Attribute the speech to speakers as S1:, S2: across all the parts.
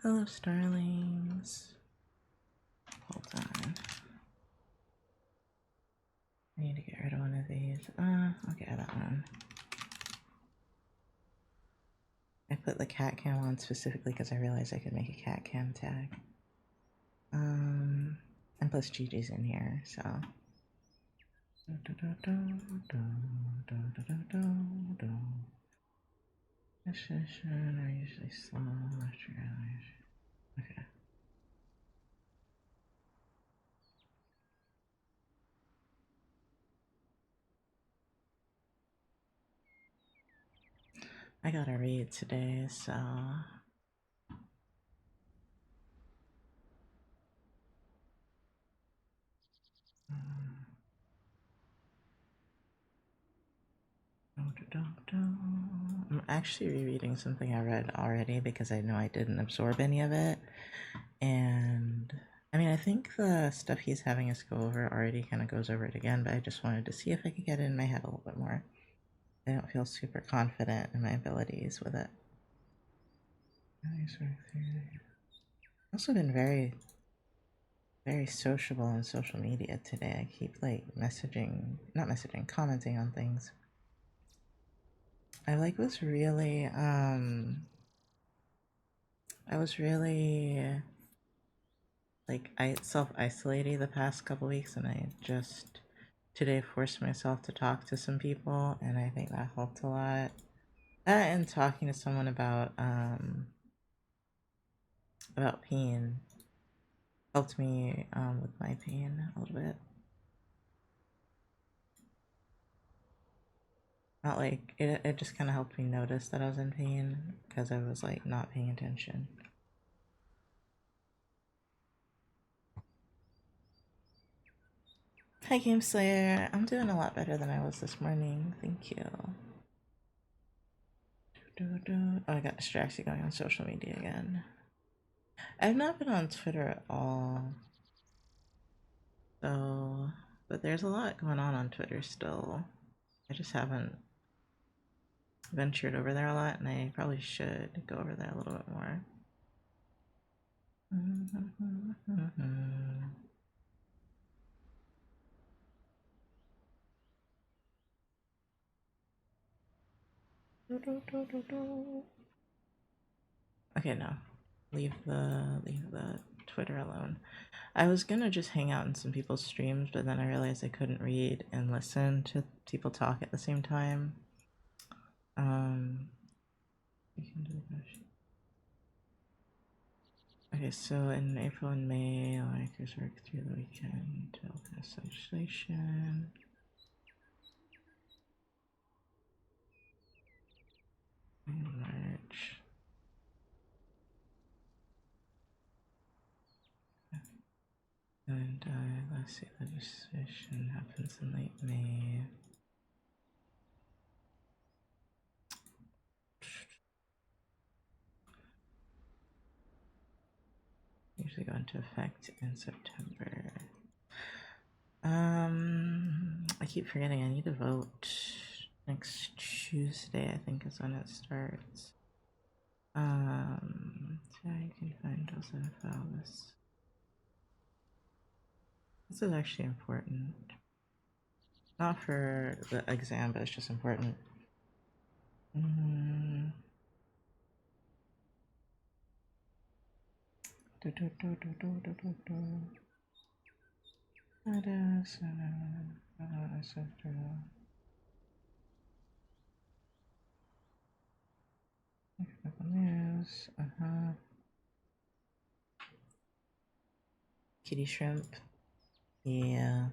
S1: Hello, starlings. Hold on. I need to get rid of one of these. Okay, that one. I put the cat cam on specifically because I realized I could make a cat cam tag. And plus Gigi's in here, so. Session are usually slow after hours. Okay. I gotta read today, so. I'm actually rereading something I read already because I know I didn't absorb any of it. And I mean, I think the stuff he's having us go over already kind of goes over it again, but I just wanted to see if I could get it in my head a little bit more. I don't feel super confident in my abilities with it. I've also been very sociable on social media today. I keep like commenting on things. I was really like I self-isolating the past couple weeks, and I just today forced myself to talk to some people, and I think that helped a lot. That and talking to someone about pain helped me with my pain a little bit. Not like it just kind of helped me notice that I was in pain because I was like not paying attention. Hi, Game Slayer. I'm doing a lot better than I was this morning. Thank you. Oh, I got distracted going on social media again. I've not been on Twitter at all. So, but there's a lot going on Twitter still. I just haven't ventured over there a lot, and I probably should go over there a little bit more. Okay, no. Leave the Twitter alone. I was gonna just hang out in some people's streams, but then I realized I couldn't read and listen to people talk at the same time. Okay, so in April and May, lawmakers work through the weekend to pass legislation. In March. And let's see, legislation happens in late May. Usually go into effect in September. I keep forgetting I need to vote next Tuesday, I think is when it starts. So you can find also file this. This is actually important. Not for the exam, but it's just important. News. Kitty shrimp. Yeah.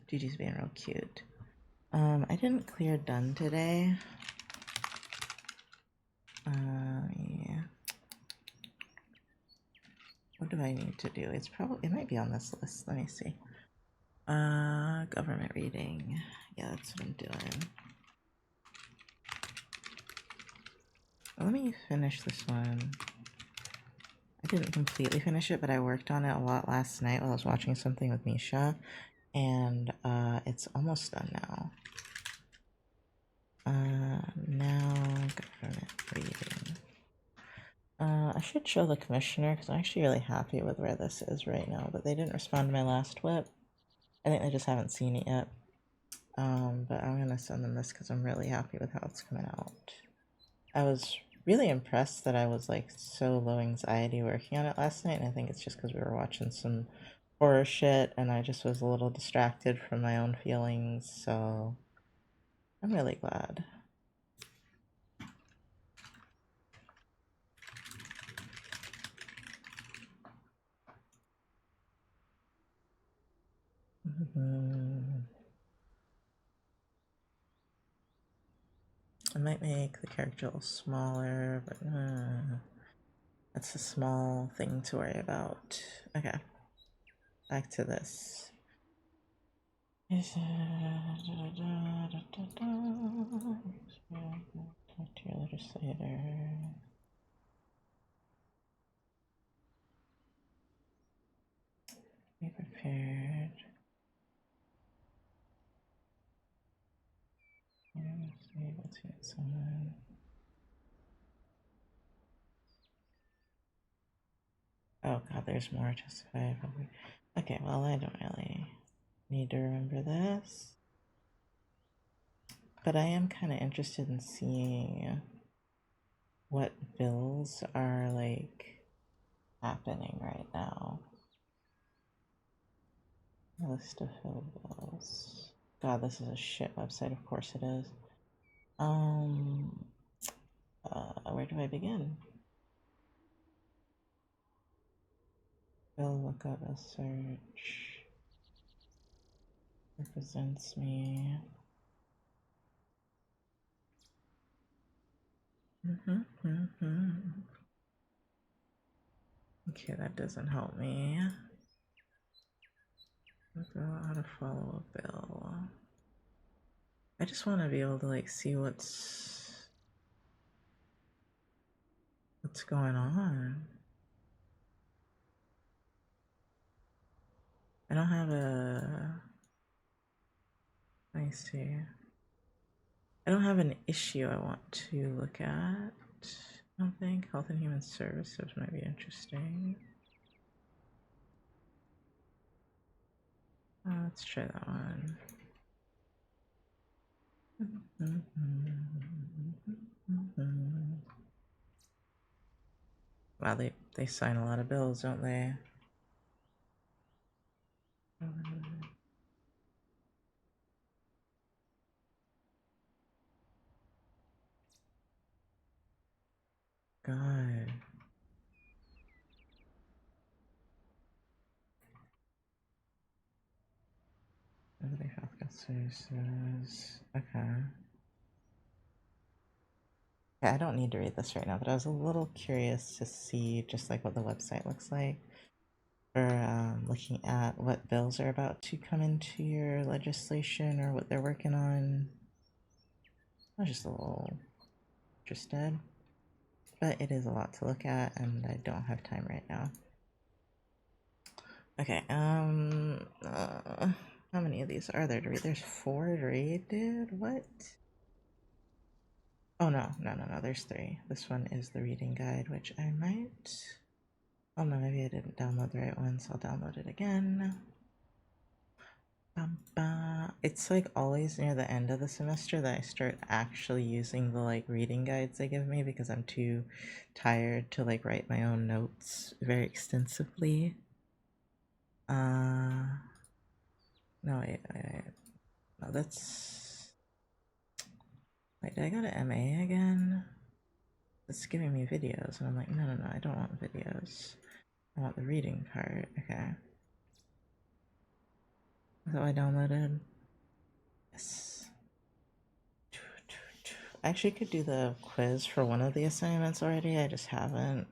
S1: Gigi's being real cute. I didn't clear done today. Yeah. What do I need to do? It might be on this list. Let me see. Government reading. Yeah, that's what I'm doing. Let me finish this one. I didn't completely finish it, but I worked on it a lot last night while I was watching something with Misha, and it's almost done now. Now government reading. I should show the commissioner because I'm actually really happy with where this is right now, but they didn't respond to my last whip. I think they just haven't seen it yet. But I'm gonna send them this because I'm really happy with how it's coming out. I was really impressed that I was like so low anxiety working on it last night, and I think it's just because we were watching some horror shit and I just was a little distracted from my own feelings, so I'm really glad. I might make the character a little smaller, but that's a small thing to worry about. Okay, back to this. Talk to your legislator. Be prepared. Able to get someone. Oh god, there's more justify. Okay, well, I don't really need to remember this. But I am kind of interested in seeing what bills are like happening right now. A list of Hill bills. God, this is a shit website. Of course it is. Where do I begin? Bill lookup a search. Represents me. Okay, that doesn't help me. How to follow a bill. I just want to be able to like see what's going on. I don't have a. Let me see. I don't have an issue I want to look at. I don't think Health and Human Services might be interesting. Let's try that one. Wow, they sign a lot of bills, don't they? God. Nobody healthcare services. Okay. Yeah, I don't need to read this right now, but I was a little curious to see just like what the website looks like for looking at what bills are about to come into your legislation or what they're working on. I was just a little interested, but it is a lot to look at, and I don't have time right now. Okay, how many of these are there to read? There's 4 to read, dude? What? Oh, no, there's 3. This one is the reading guide, which I might... Oh no, maybe I didn't download the right one, so I'll download it again. It's like always near the end of the semester that I start actually using the like reading guides they give me because I'm too tired to like write my own notes very extensively. No, wait, no, that's... Wait, did I go to MA again? It's giving me videos, and I'm like, no, I don't want videos. I want the reading part. Okay. Is that what I downloaded? Yes. I actually could do the quiz for one of the assignments already, I just haven't.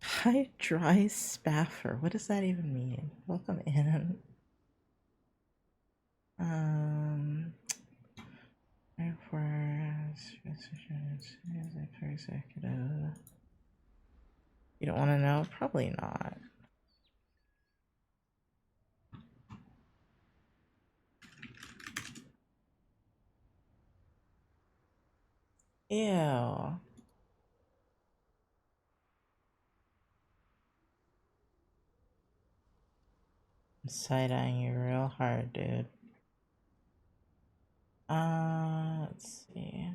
S1: Hi, dry spaffer. What does that even mean? Welcome in. For executive. You don't want to know? Probably not. Ew. I'm side-eyeing you real hard, dude. Let's see.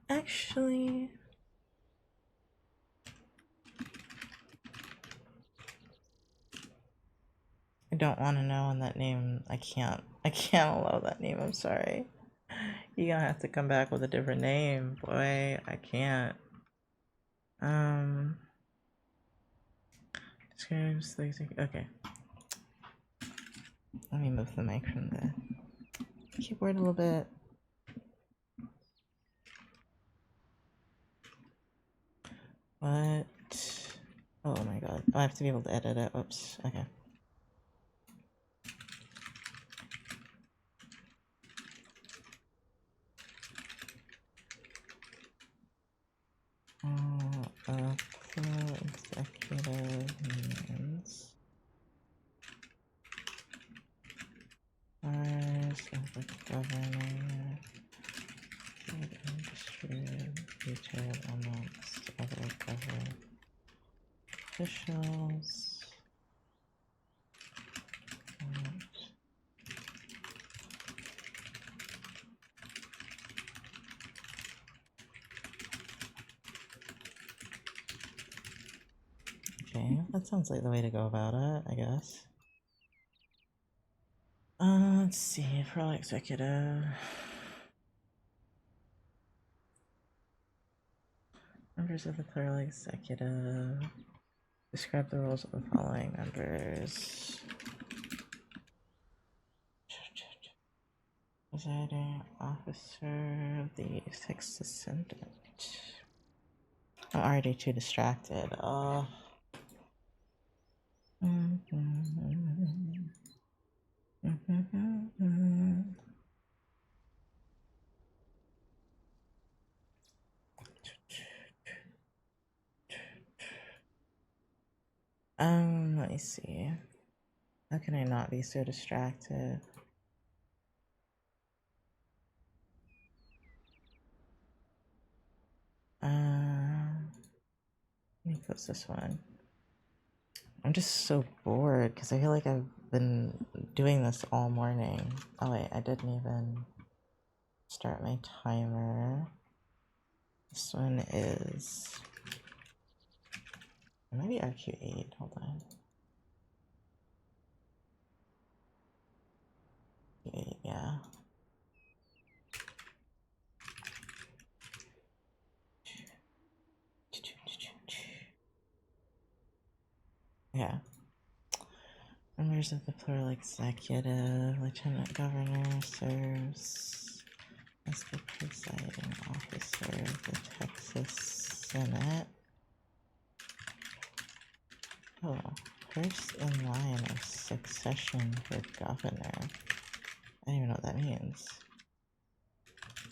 S1: Actually, I don't want to know on that name. I can't allow that name. I'm sorry. You're gonna have to come back with a different name, boy. I can't. Describes like okay. Let me move the mic from the keyboard a little bit. What? Oh my god. I have to be able to edit it. Oops. Okay. Executive means powers of the governor should distributed amongst other government officials. Okay, that sounds like the way to go about it, I guess. Let's see, for executive. Members of the plural executive. Describe the roles of the following members. Presiding officer of the Texas Senate. I'm already too distracted. Let me see. How can I not be so distracted? Let me close this one. I'm just so bored because I feel like I've been doing this all morning. Oh wait, I didn't even start my timer. This one is... It might be RQ8, hold on. 8, yeah. Yeah. Members of the plural executive, lieutenant governor serves as the presiding officer of the Texas Senate. Oh, first in line of succession for governor. I don't even know what that means.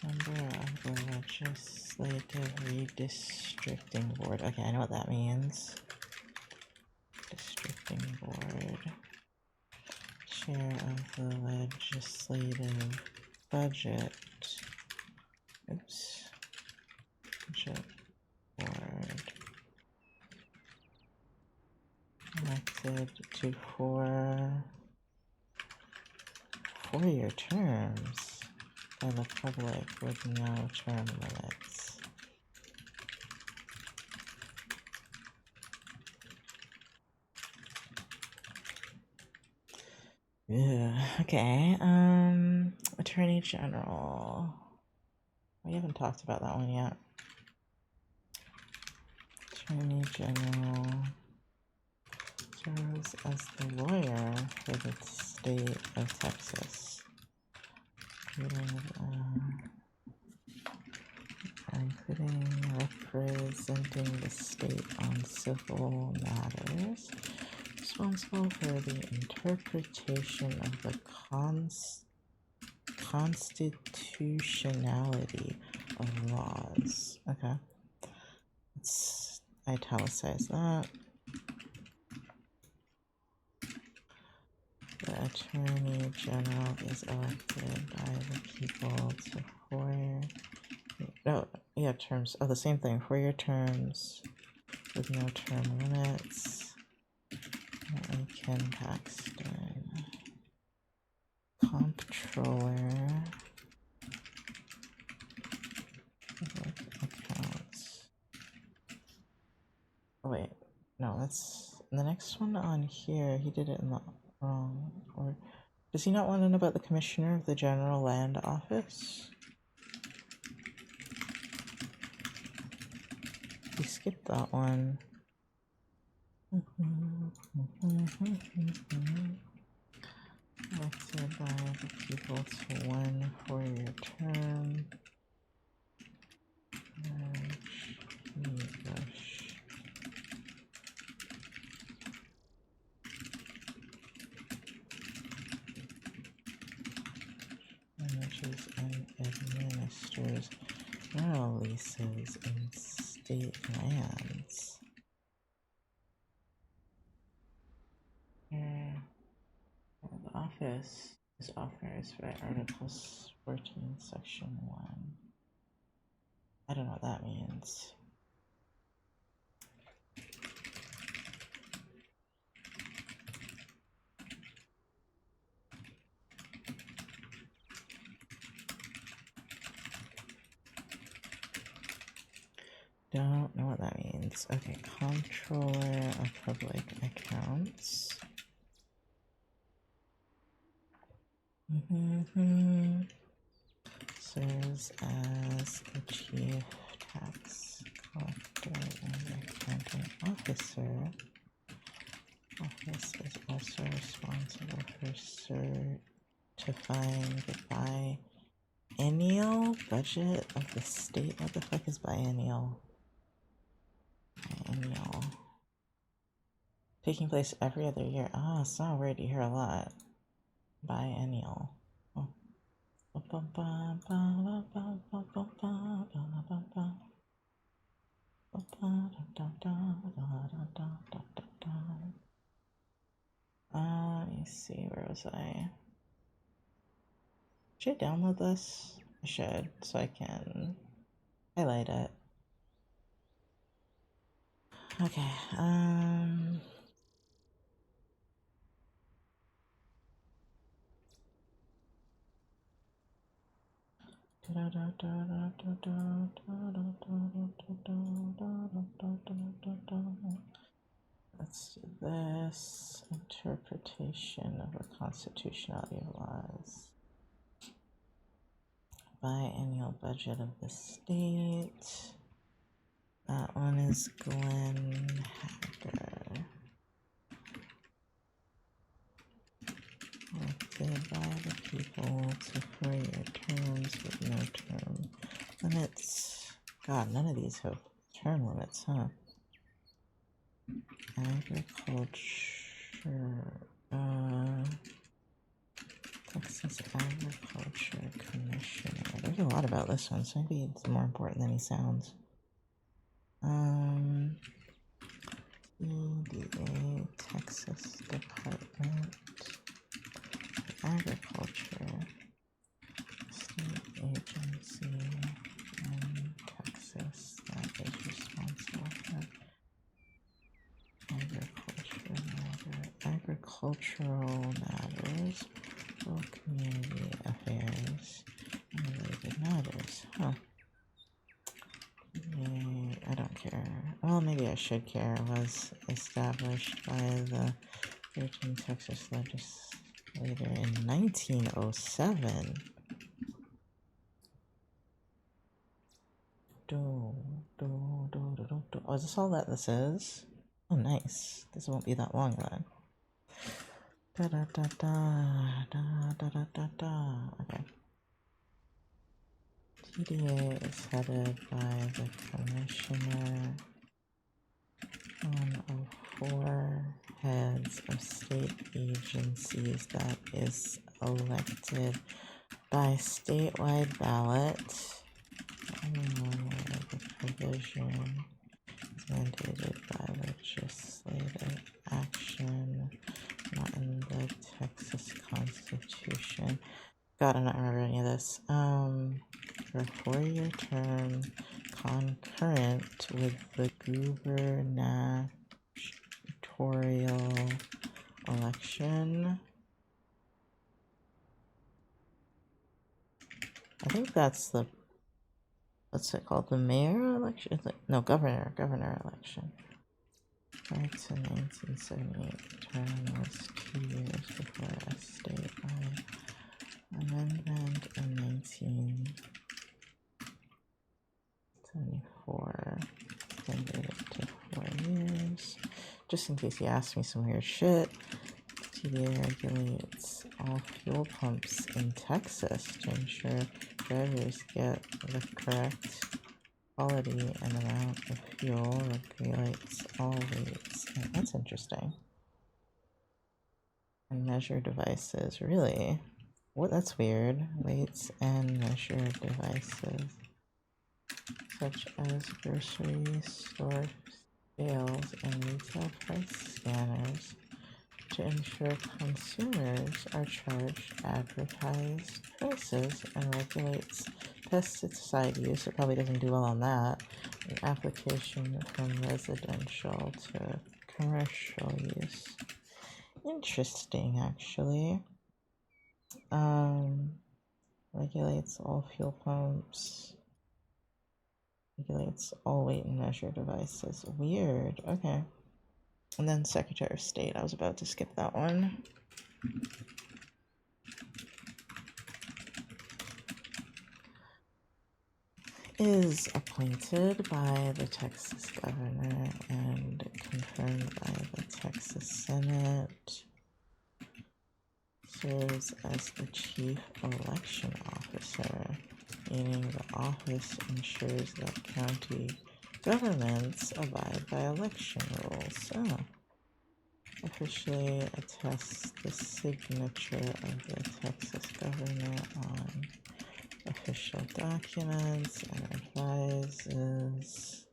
S1: Member of the Legislative Redistricting Board. Okay, I know what that means. Districting Board. Chair of the Legislative Budget. Oops. Budget Board. Elected to four-year terms by the public with no term limits. Yeah, okay. Attorney General. We haven't talked about that one yet. Attorney General serves as the lawyer for the state of Texas, including representing the state on civil matters, responsible for the interpretation of the constitutionality of laws. Okay. Let's italicize that. The Attorney General is elected by the people to 4 no, yeah, terms. Oh, the same thing. 4-year terms with no term limits. Ken Paxton. Comptroller. Accounts. Oh, wait. No, that's the next one on here. He did it in the wrong order. Does he not want to know about the Commissioner of the General Land Office? He skipped that one. Elected by the people to 1 4-year term. Manages and administers mineral leases in state lands. The office is authorized by Article 14, Section 1. I don't know what that means. Don't know what that means. Okay, Comptroller of Public Accounts. Serves as the Chief Tax Collector and Accounting Officer. Office is also responsible for certifying the biennial budget of the state. What the fuck is biennial? Biennial. Taking place every other year. Ah, it's not a word you hear a lot. Biennial. Oh. Let me see, where was I? Should I download this? I should, so I can highlight it. Okay, let's do this. Interpretation of the constitutionality of laws. Biennial budget of the state. That one is Glenn Hacker. Elected by the people to 4-year terms with no term limits. God, none of these have term limits, huh? Agriculture. Texas Agriculture Commissioner. There's a lot about this one, so maybe it's more important than he sounds. EDA, Texas Department of Agriculture, state agency in Texas that is responsible for agricultural matters, or community affairs, and related matters. Huh. I don't care. Well, maybe I should care. It was established by the 13th Texas legislature in 1907. Oh, is this all that this is? Oh, nice. This won't be that long then. Okay. TDA is headed by the Commissioner, one of 4 heads of state agencies that is elected by statewide ballot. The provision is mandated by legislative action not in the Texas Constitution. God, I'm not remember any of this. For a 4-year term concurrent with the gubernatorial election. I think that's the, what's it called? The mayor election? No, governor election. Back to 1978, term was 2 years before a statewide amendment in 1974 extended it to 4 years. Just in case you ask me some weird shit, TVA regulates all fuel pumps in Texas to ensure drivers get the correct quality and amount of fuel, regulates all weights. That's interesting. And measure devices, really? What? That's weird. Weights and measure devices, such as grocery store scales and retail price scanners, to ensure consumers are charged advertised prices, and regulates pesticide use. It probably doesn't do well on that. An application from residential to commercial use. Interesting, actually. Regulates all fuel pumps. Regulates all weight and measure devices. Weird. Okay. And then Secretary of State. I was about to skip that one. Is appointed by the Texas governor and confirmed by the Texas Senate. Serves as the chief election officer, meaning the office ensures that county governments abide by election rules. Officially attests the signature of the Texas governor on official documents and advises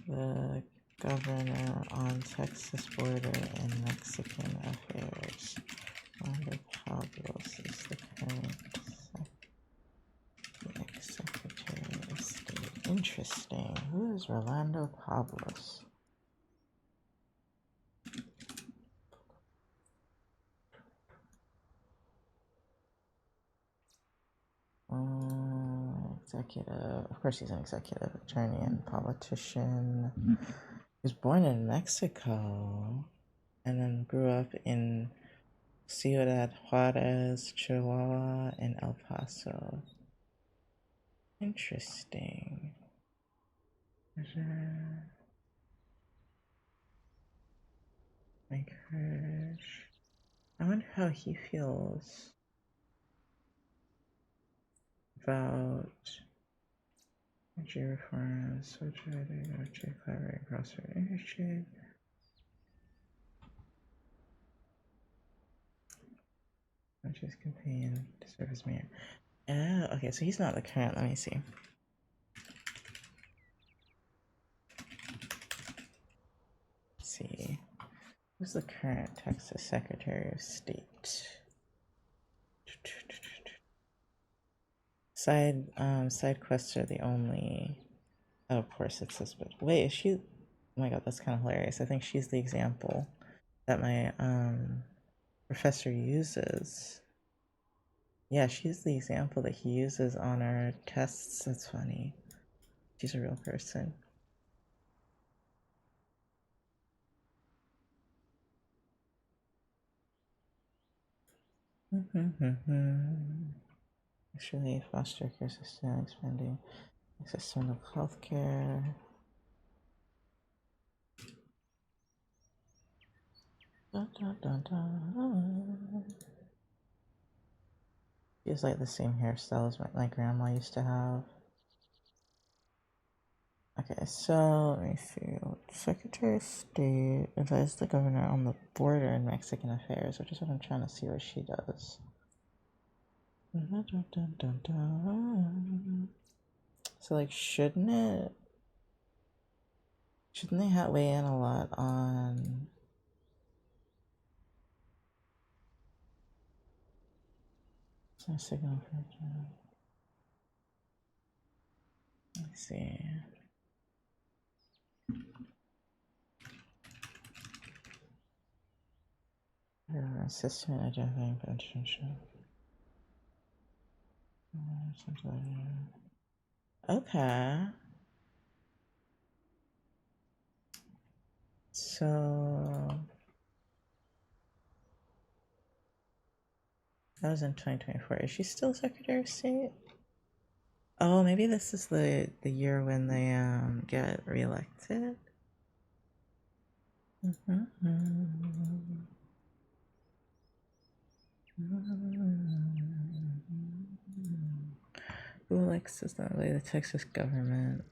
S1: the governor on Texas border and Mexican affairs. Rolando Pablos is the current Secretary of State. Interesting. Who is Rolando Pablos? Executive. Of course, he's an executive attorney and politician. He was born in Mexico and then grew up in Ciudad Juarez, Chihuahua, and El Paso. Interesting. Mike Hirsch. I wonder how he feels about energy reforms, social collaborating across the industry. His campaign to serve as mayor. Okay, so he's not the current. Let me see. Let's see. Who's the current Texas Secretary of State? Side quests are the only. Oh, of course it says, but wait, is she? Oh my god, that's kind of hilarious. I think she's the example that my professor uses. Yeah, she's the example that he uses on our tests. That's funny. She's a real person. Actually, foster care system, expanding access to mental health care. Dun, dun, dun, dun. She has like the same hairstyle as my grandma used to have. Okay, so let me see. Secretary of State advised the governor on the border and Mexican affairs, which is what I'm trying to see what she does. So like, shouldn't they weigh in a lot on No signal for. Let's see. Assistant identifying potential. Okay. So that was in 2024. Is she still Secretary of State? Oh, maybe this is the year when they get reelected. Who elects us that way? The Texas government.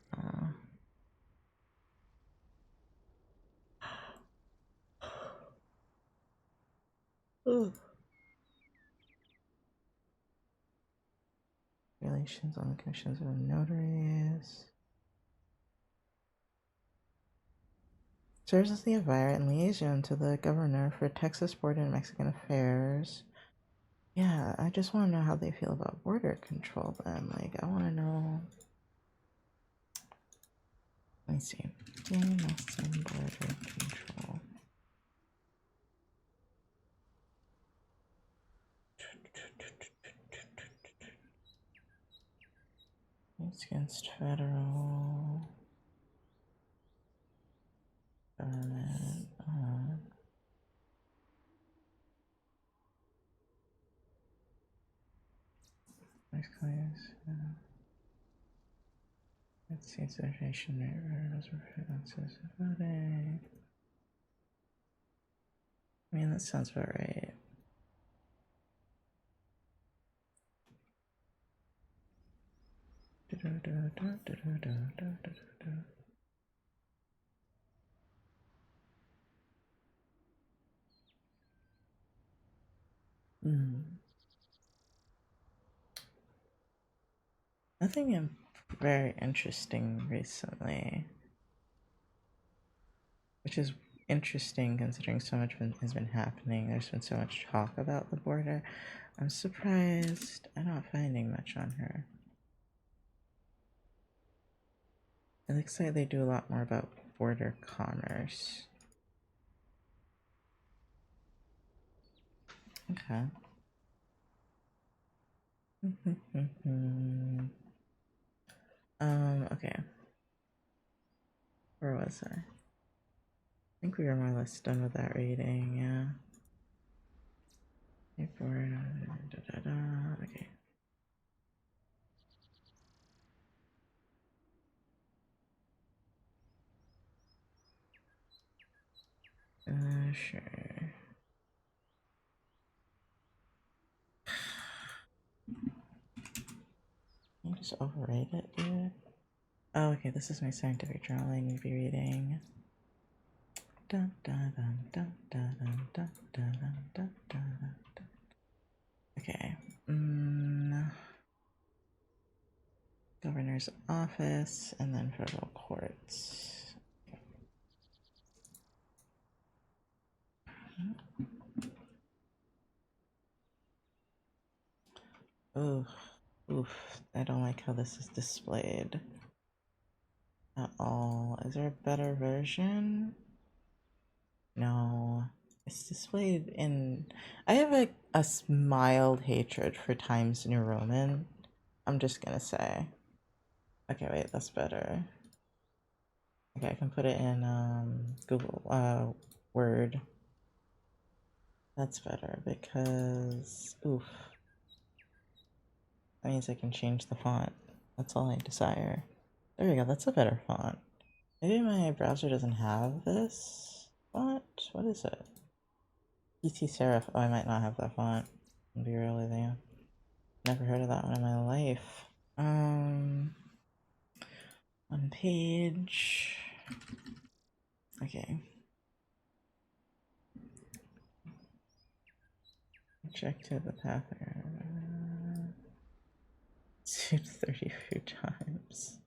S1: Ooh. Relations on the commissions of notaries. Serves as the advisor and liaison to the governor for Texas Border and Mexican Affairs. Yeah, I just want to know how they feel about border control then. Like, I want to know. Let me see. DMSM border control. It's against federal government. Nice claims. Let's see, certification rate. I mean, that sounds about right. Nothing very interesting recently, which is interesting considering so much has been happening. There's been so much talk about the border. I'm surprised I'm not finding much on her. It looks like they do a lot more about border commerce. Okay. Okay. Where was I? I think we were more or less done with that reading, yeah. Okay. Sure. Can you just override it, dude? Oh, okay, this is my scientific journal I need to be reading. Dun, dun, dun, dun, dun, dun, dun, dun, dun, dun, dun. Okay. Governor's office and then federal courts. Oof. Oof. I don't like how this is displayed at all. Is there a better version? No. It's displayed in. I have a mild hatred for Times New Roman. I'm just gonna say. Okay, wait, that's better. Okay, I can put it in Google Word. That's better because oof. That means I can change the font. That's all I desire. There we go, that's a better font. Maybe my browser doesn't have this font? What is it? PT Serif. Oh, I might not have that font. I'll be really there. Never heard of that one in my life. One page. Okay. Rejected the path. Sued 30 few times.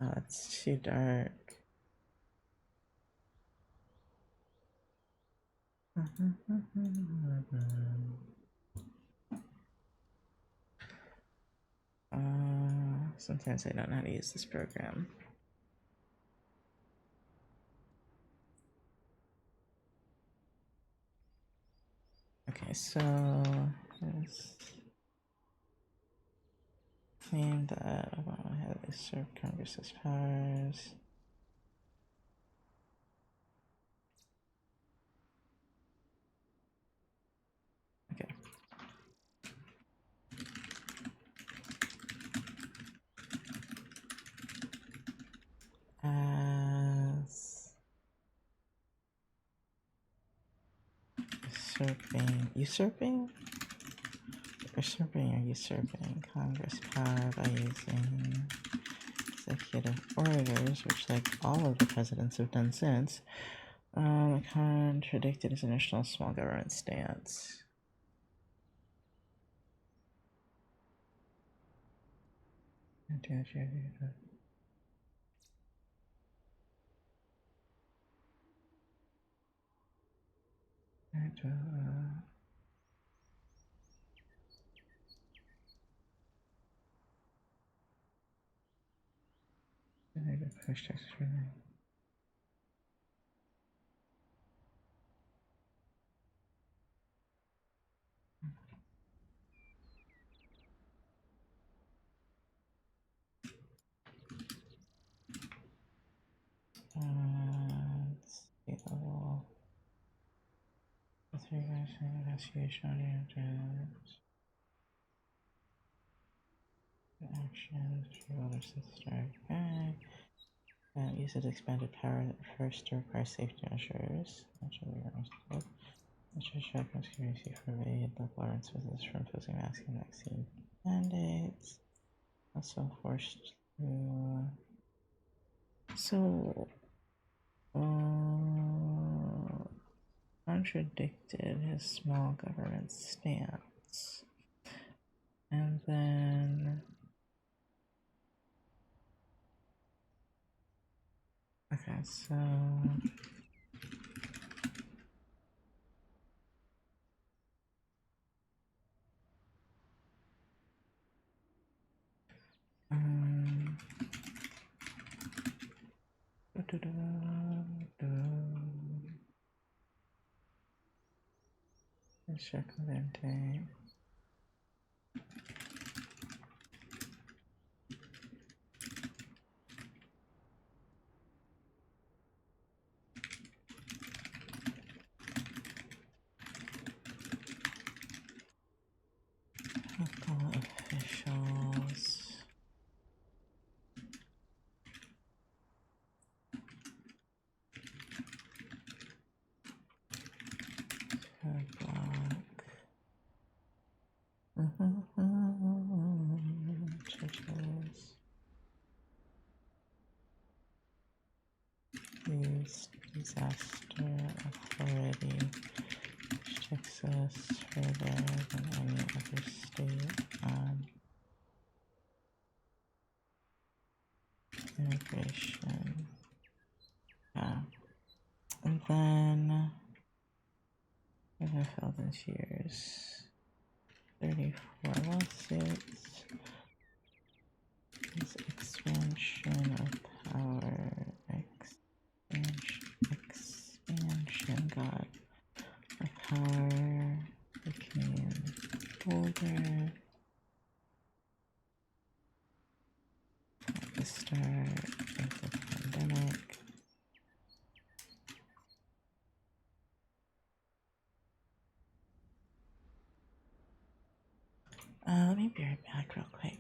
S1: Oh, it's too dark. Sometimes I don't know how to use this program. Okay, so let's claim that Obama had usurped Congress's powers. Okay. As usurping or usurping Congress power by using executive orders, which, like all of the presidents have done since, contradicted his initial small government stance. Push text for me. State level. With regards to investigation oriented actions for other sister. Okay. Use its expanded power first to require safety measures. Naturally, check security forbade local governments visitors from posing mask and vaccine mandates. Also forced to. So, contradicted his small government stance. And then. Okay, so. Circumventing. Local officials. Churches. Use disaster authority, which takes us further than any other state on immigration. And then other Felden's years. 34 lawsuits. This expansion of power. Expansion got the power became older at the start of the pandemic. Let me be right back real quick.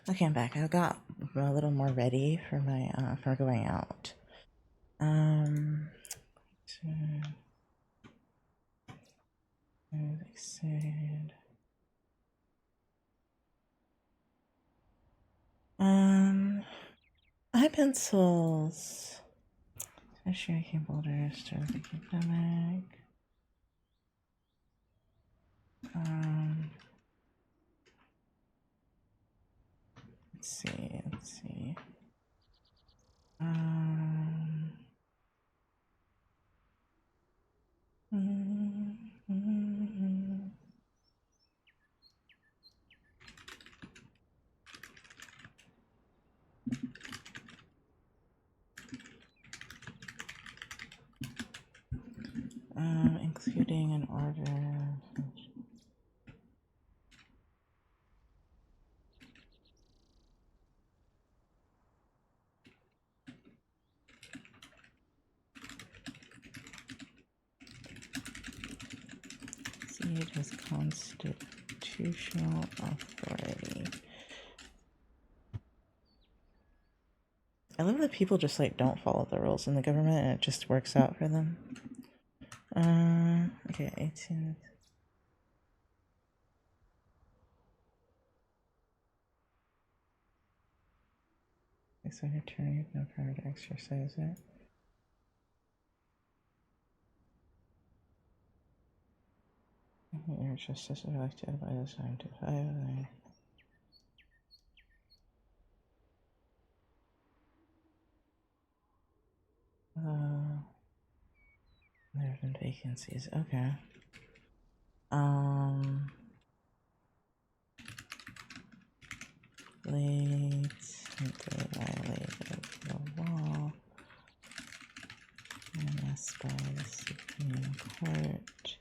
S1: Okay, I'm back. I got a little more ready for my for going out. So, like said, eye pencils. Striking boulders, start of the pandemic. Let's see. Including an order. It has constitutional authority. I love that people just like don't follow the rules in the government and it just works out for them. Okay, 18. So an attorney with no power to exercise it. Your justice elected by the 75. There have been vacancies. Okay. Late. They violated the law. Yes, by the Supreme Court.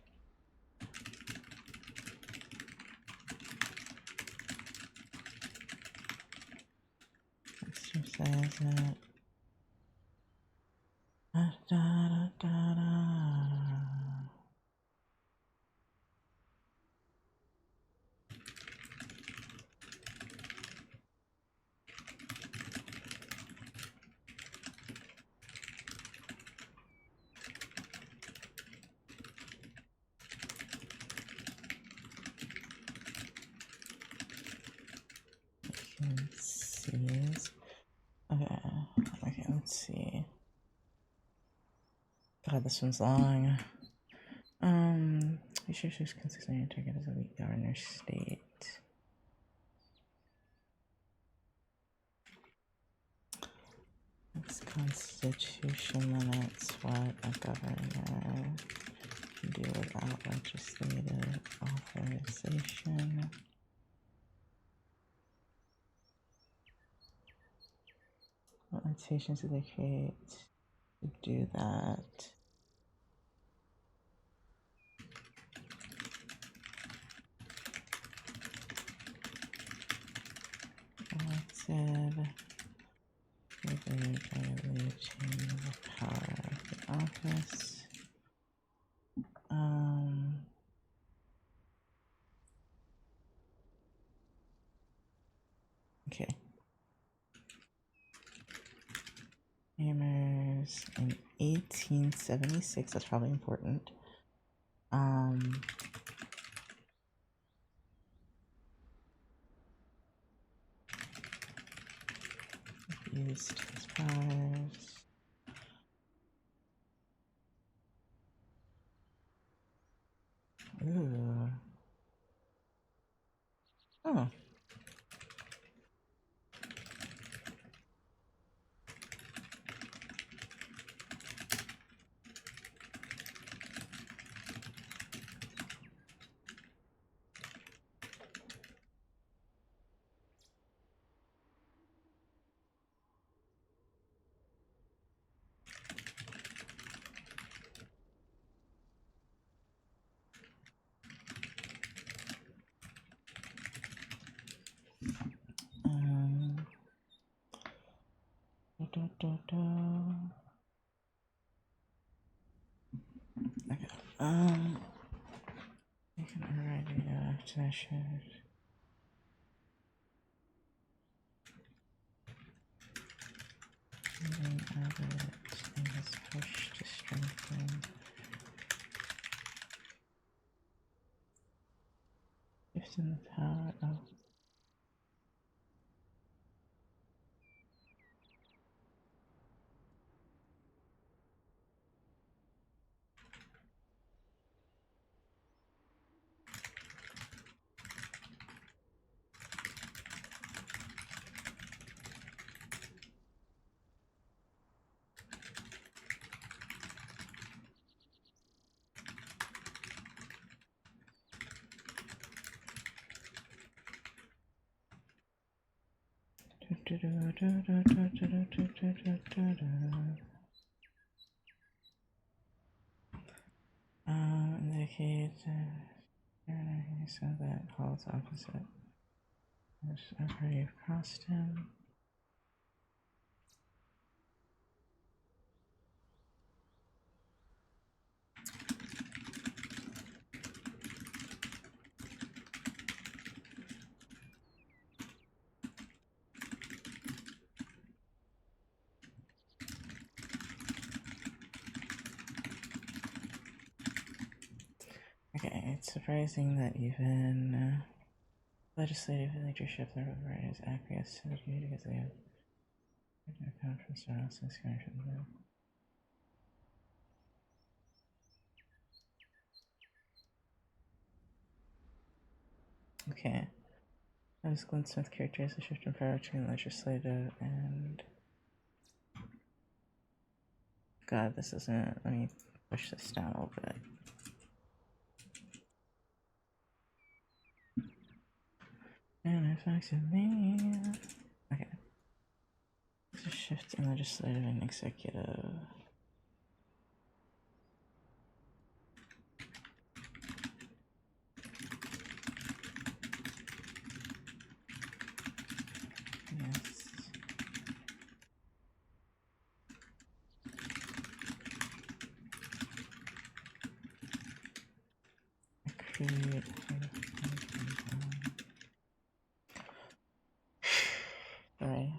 S1: Exercise it. Da, da, da, da. Vacancies. Okay, let's see. God, this one's long. You should choose consistently target as a weak governor state. This constitution limits what a governor can do without legislative authorization. What limitations do they create to do that? Elected regularly change the power of the office. Okay. Hammers in 1876. That's probably important. Used his powers. Ooh. Oh. Okay. I can already finish it. Moving Abbott in his push to strengthen. Shift in the power. Oh. Indicate so that holds opposite. I've already crossed him. Okay, it's surprising that even legislative leadership that is acquiesced to the community because they have account from surroundings from them. Okay. As Glenn Smith characterized the shift in power between legislative and God, this isn't. Let me push this down a little bit. And it affected me. Okay. There's a shift in legislative and executive. Yes. Accrued. Sorry.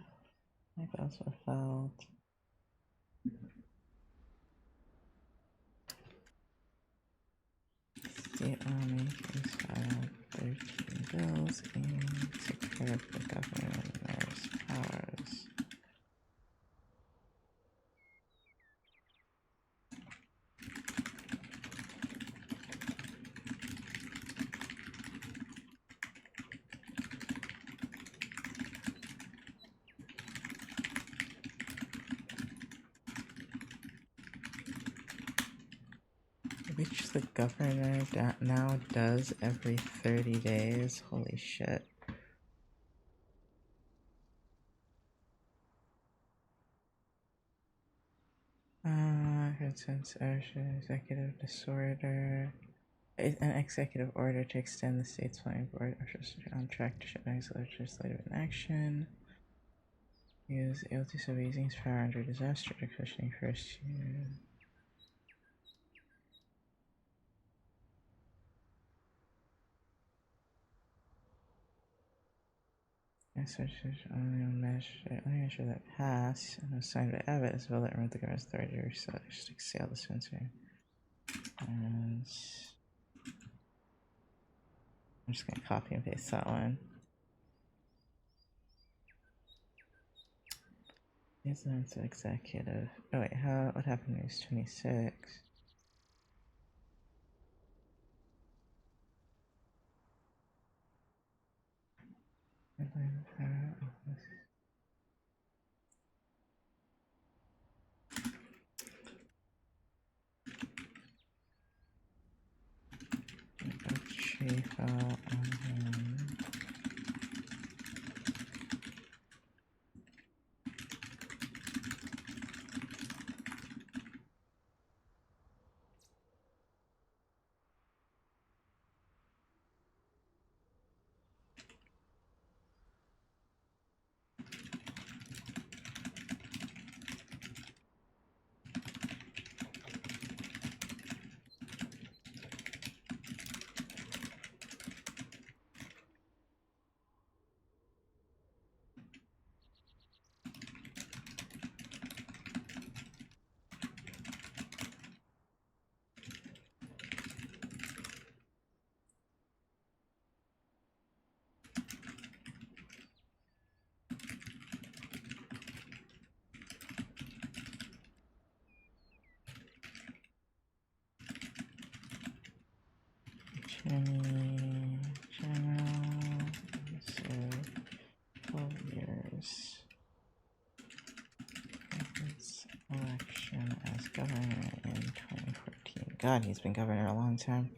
S1: My bells were felt. State lawmakers filed 13 bills aiming to curb the governor's powers. Which the governor now does every 30 days. Holy shit. Consents executive disorder. An executive order to extend the state's planning board on track to shut down legislative inaction. Use able to sub using his power under disaster to cushioning first year. Only measure that passed and was signed by Abbott as well that removed the government's authority to sale dispensary. And I'm just gonna copy and paste that one. These lines of executive. Oh wait, what happened when he was 26? Attorney General served 12 years. His election as governor in 2014. God, he's been governor a long time.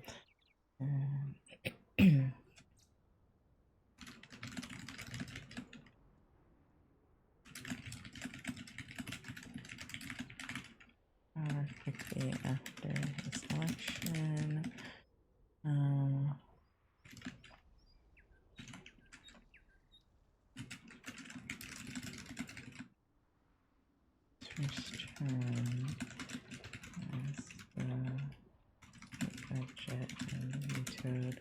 S1: Quickly after his election, first term as the budget and vetoed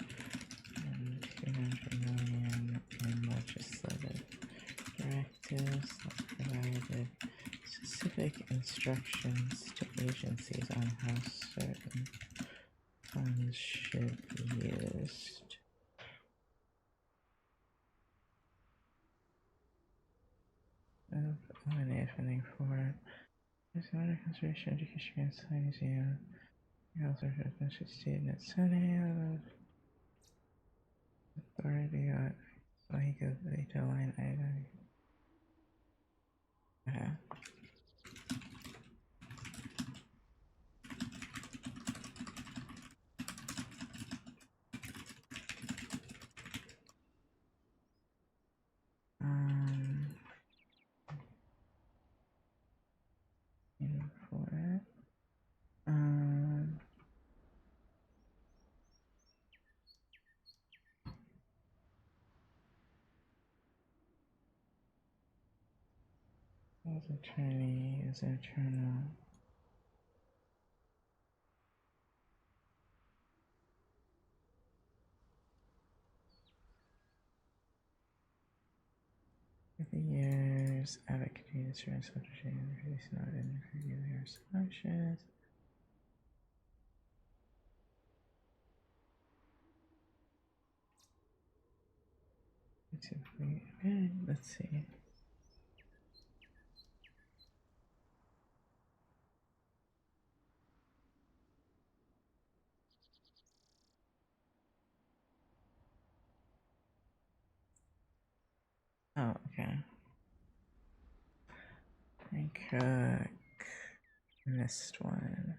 S1: $200 million in legislative directives that provided specific instructions to agencies on how certain funds should be used. Eliminate funding for water conservation, education, and science, and also should state in its Senate authority so he could veto line item. Okay. As attorney is internal. For the years, advocating insurance subject and not in regular solutions. Let's see. Oh, okay. I missed one.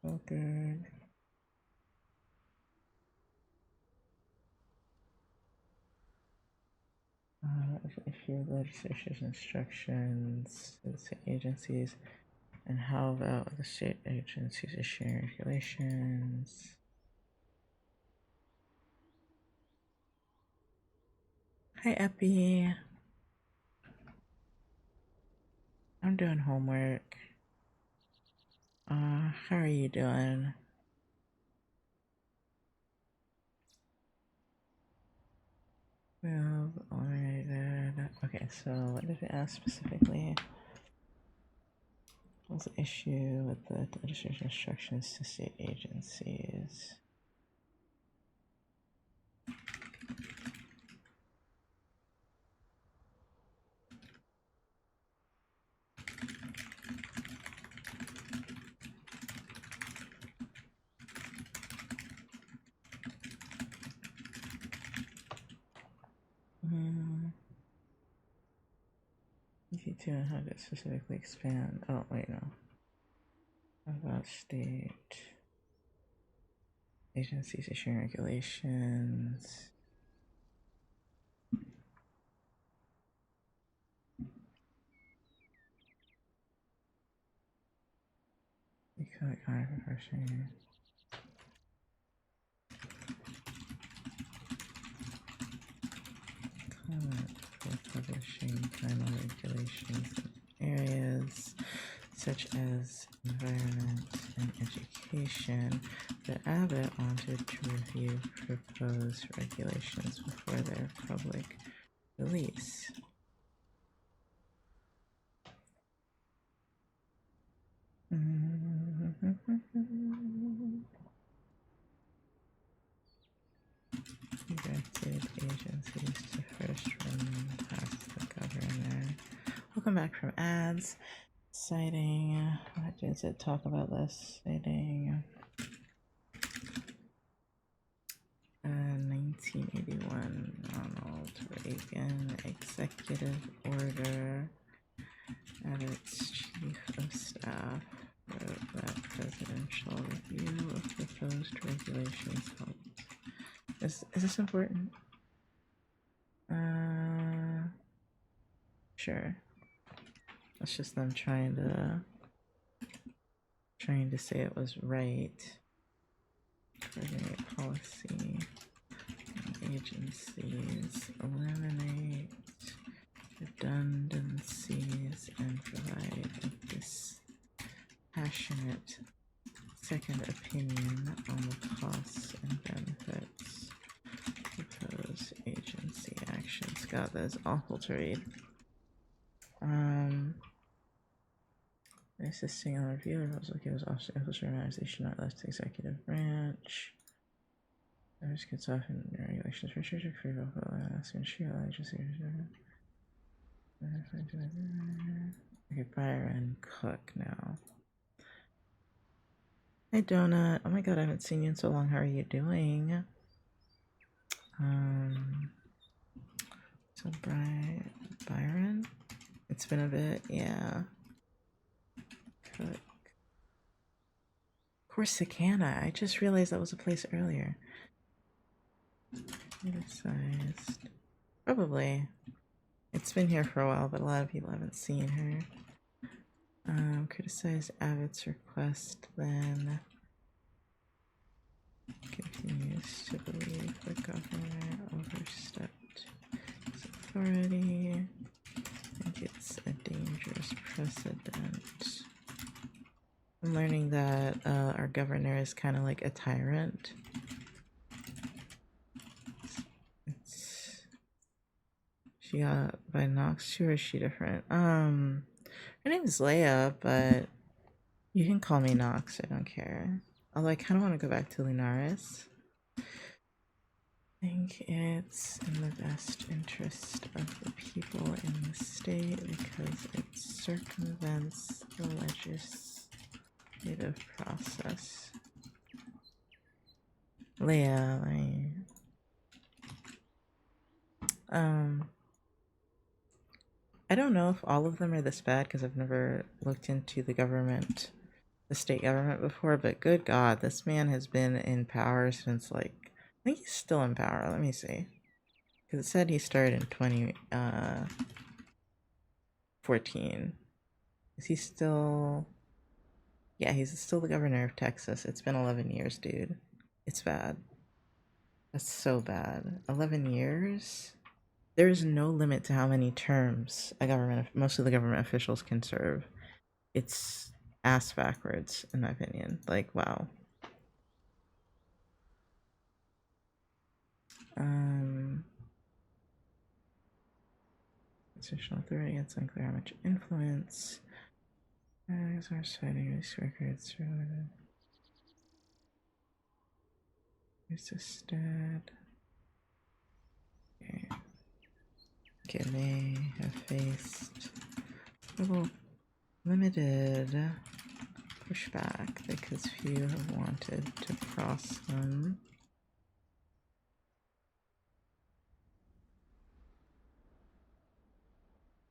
S1: Oh, good. Issue legislature's instructions to the state agencies, and how about the state agencies issuing regulations? Hi, Epi. I'm doing homework. How are you doing? Well, alright. Okay, so what did it ask specifically? What was the issue with the legislation instructions to state agencies? EC2 and how to specifically expand. Oh, wait, no. About state agencies issuing regulations. Economic person. Comment for publishing final regulations in areas such as environment and education, but Abbott wanted to review proposed regulations before their public release. Directed agencies to first run past the governor welcome back from ads. Citing, what does it talk about this? Citing 1981 Ronald Reagan executive order at its chief of staff wrote that presidential review of proposed regulations helped. Is this important? Sure. That's just them trying to say it was right. Coordinate policy agencies, eliminate redundancies, and provide a dispassionate second opinion on the costs and benefits of proposed agency actions. God, that is awful to read. Assisting on review, it was okay, it was officer organization, not less the executive branch. There's gets off in regulations for church for agency. Okay, Byron Cook now. Hey Donut. Oh my god, I haven't seen you in so long. How are you doing? So Byron? It's been a bit, yeah. Cook. Corsicana. I just realized that was a place earlier. Criticized. Probably. It's been here for a while, but a lot of people haven't seen her. Criticized Abbott's request, then continues to believe the governor overstepped his authority. I think it's a dangerous precedent. I'm learning that our governor is kind of like a tyrant. She got by Knox too, or is she different? Her name is Leia, but you can call me Knox, I don't care. Although I kind of want to go back to Lunaris. I think it's in the best interest of the people in the state because it circumvents the legislative process. Leia, I don't know if all of them are this bad because I've never looked into the government, the state government before, but good God, this man has been in power since I think he's still in power. Let me see. Because it said he started in 2014. Is he still... Yeah, he's still the governor of Texas. It's been 11 years, dude. It's bad. That's so bad. 11 years? There is no limit to how many terms most of the government officials can serve. It's ass backwards, in my opinion. Wow. Constitutional authority, it's unclear how much influence. Our citing these records related. Resisted. Okay. Okay, they have faced little limited pushback because few have wanted to cross them.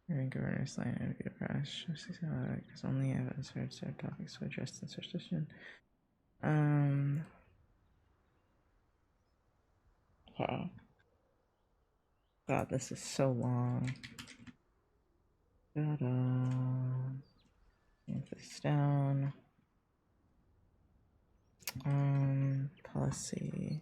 S1: Hearing governor's line and good press, because only evidence heard said topics were addressed in such session. Wow. God, this is so long. Get this down. Policy.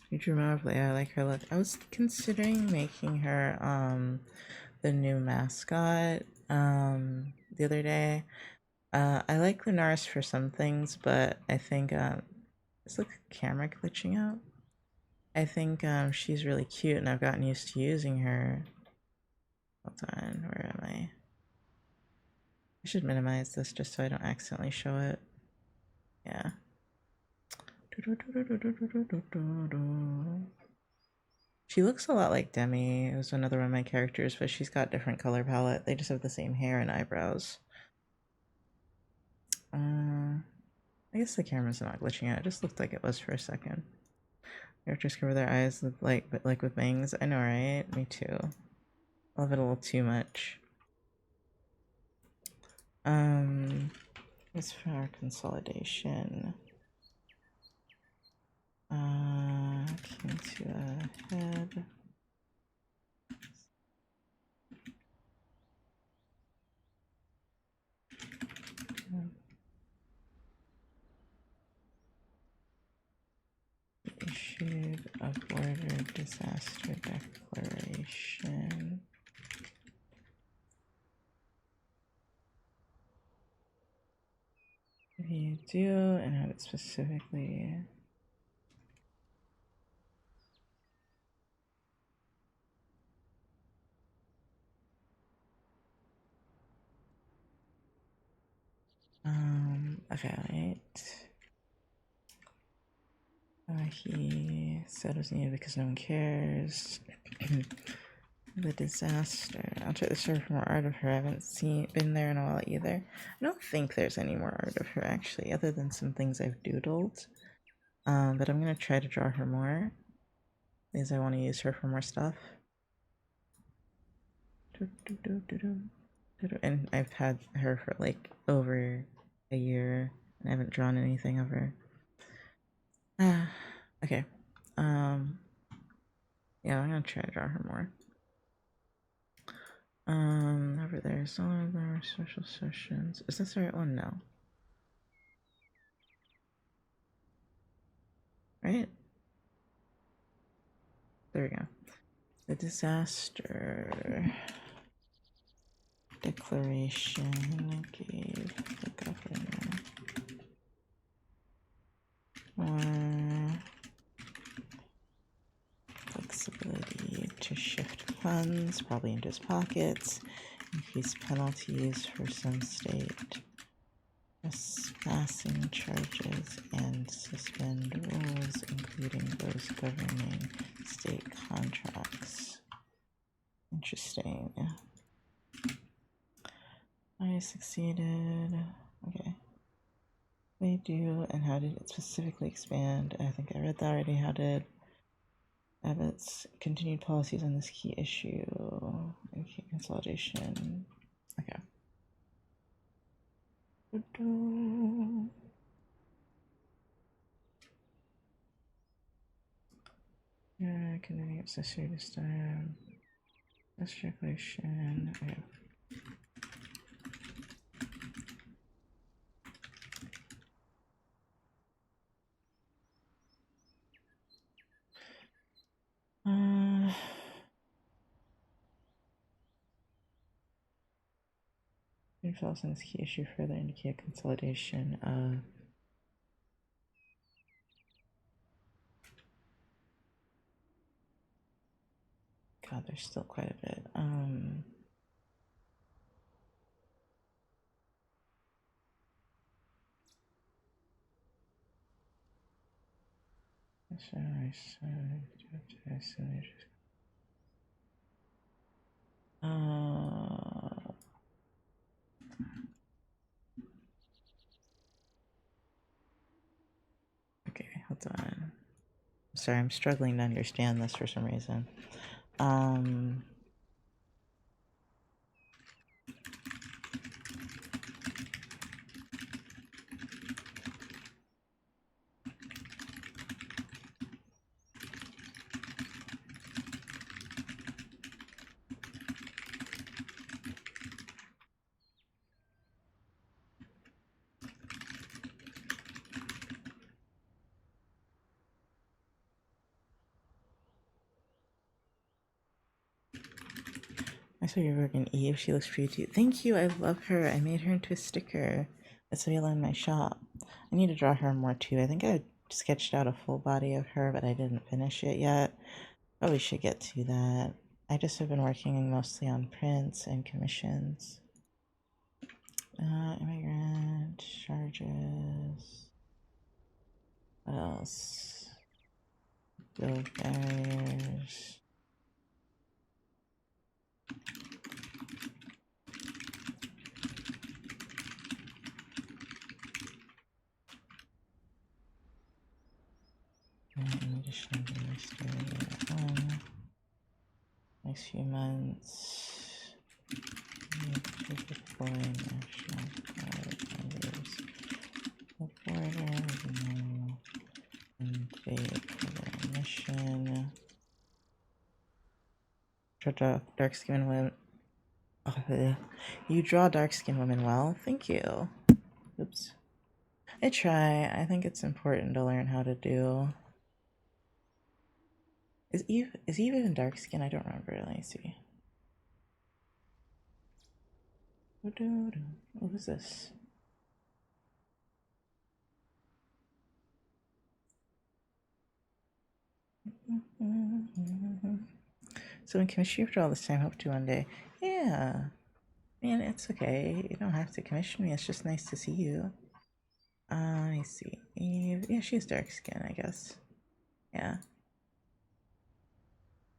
S1: You drew more of Leia, I like her look. I was considering making her the new mascot the other day. I like Lunaris for some things, but I think is the camera glitching out? I think she's really cute and I've gotten used to using her. Hold on, where am I? I should minimize this just so I don't accidentally show it. Yeah. She looks a lot like Demi. It was another one of my characters, but she's got different color palette. They just have the same hair and eyebrows. I guess the camera's not glitching out. It just looked like it was for a second. Characters cover their eyes with like with bangs. I know, right? Me too. I love it a little too much. As for our consolidation, came to a head. Issued a border disaster declaration. What do you do and how it specifically? Okay, right. He said it was needed because no one cares. The disaster. I'll try to search for more art of her. I haven't been there in a while either. I don't think there's any more art of her actually, other than some things I've doodled. But I'm gonna try to draw her more, because I want to use her for more stuff. And I've had her for like over a year, and I haven't drawn anything of her. Okay. Yeah, I'm gonna try to draw her more. Over there, some other social sessions. Is this the right one? No. Right? There we go. The disaster declaration gave the governor more flexibility to shift funds, probably into his pockets, increase penalties for some state trespassing charges, and suspend rules, including those governing state contracts. Interesting. I succeeded. Okay. They do, and how did it specifically expand? I think I read that already. How did Abbott's continued policies on this key issue? Okay, consolidation. Okay. Yeah, continuing accessory this time. That's circulation. Okay. Falls on this key issue further indicate consolidation of God, there's still quite a bit. Okay, hold on. Sorry, I'm struggling to understand this for some reason. I saw your work in Eve. She looks pretty too. Thank you. I love her. I made her into a sticker. That's available in my shop. I need to draw her more too. I think I sketched out a full body of her, but I didn't finish it yet. Probably should get to that. I just have been working mostly on prints and commissions. Immigrant charges. What else? Build barriers. In addition to this, next few months, to deploy national guard members the border and date for their mission. Draw dark skinned women. Oh, you draw dark skinned women well. Thank you. Oops. I try. I think it's important to learn how to do. Is Eve even dark skin? I don't remember. Let me see. What is this? So in commission after all this time, hope to one day. Yeah. I mean, it's okay. You don't have to commission me. It's just nice to see you. Let me see. Eve. Yeah, she's dark skin, I guess. Yeah.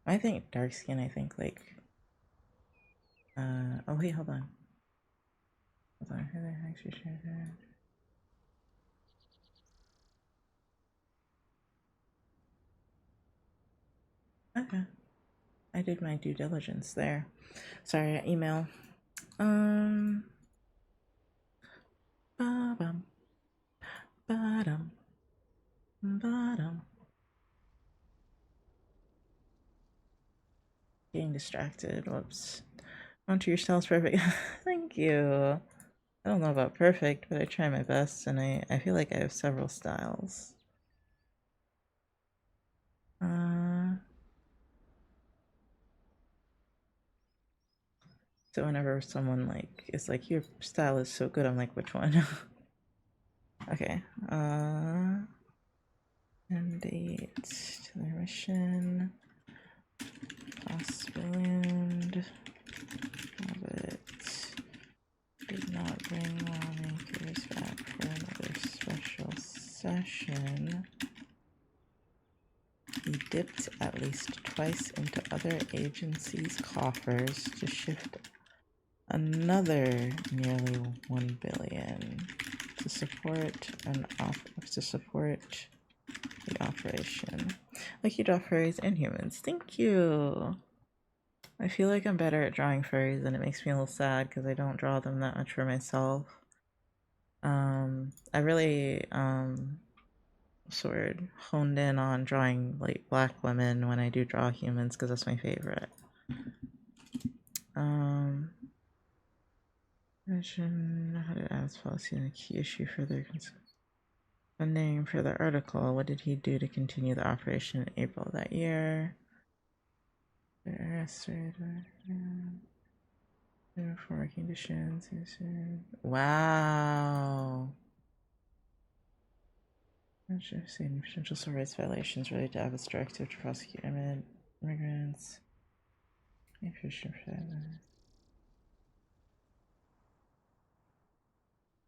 S1: I think dark skin, I think like oh wait, hold on. Hold on. Who the heck's your shirt? Okay. I did my due diligence there. Sorry, email. Ba-bum. Ba-dum. Ba-dum. Getting distracted. Whoops. Onto your style's perfect. Thank you. I don't know about perfect, but I try my best, and I feel like I have several styles. So whenever someone like is like, your style is so good, I'm like, which one? Okay. And date to their mission. Ballooned. Hobbit did not bring lawmakers back for another special session. He dipped at least twice into other agencies' coffers to shift another nearly $1 billion to support the operation. Like, you draw furries and humans. Thank you. I feel like I'm better at drawing furries, and it makes me a little sad because I don't draw them that much for myself. I really sort of honed in on drawing like black women when I do draw humans because that's my favorite. Mention how to ask policy and a key issue for their funding for the article. What did he do to continue the operation in April of that year? For conditions. Wow. Potential civil rights violations related to Abbott's directive to prosecute immigrants.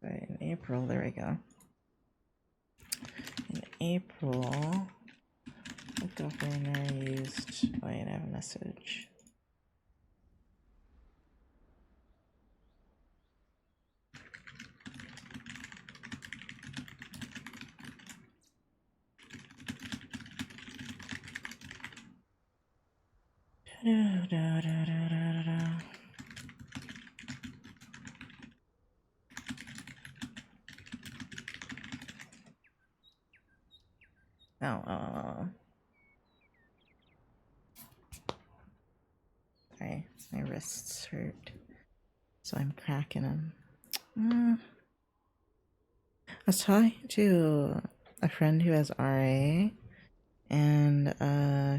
S1: Right, in April, there we go. In April, the governor used. Wait, I have a message. Oh. Sorry, my wrists hurt, so I'm cracking them. I was talking to a friend who has RA, and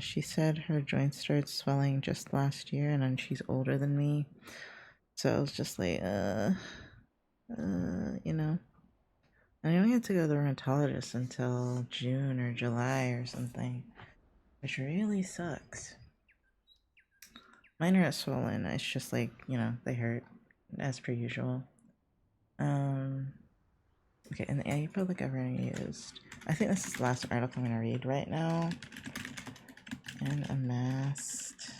S1: she said her joints started swelling just last year, and then she's older than me, so I was just like, you know. I only had to go to the rheumatologist until June or July or something, which really sucks. Mine are swollen. It's just like, you know, they hurt as per usual. Okay, in the April the government used, I think this is the last article I'm gonna read right now. And amassed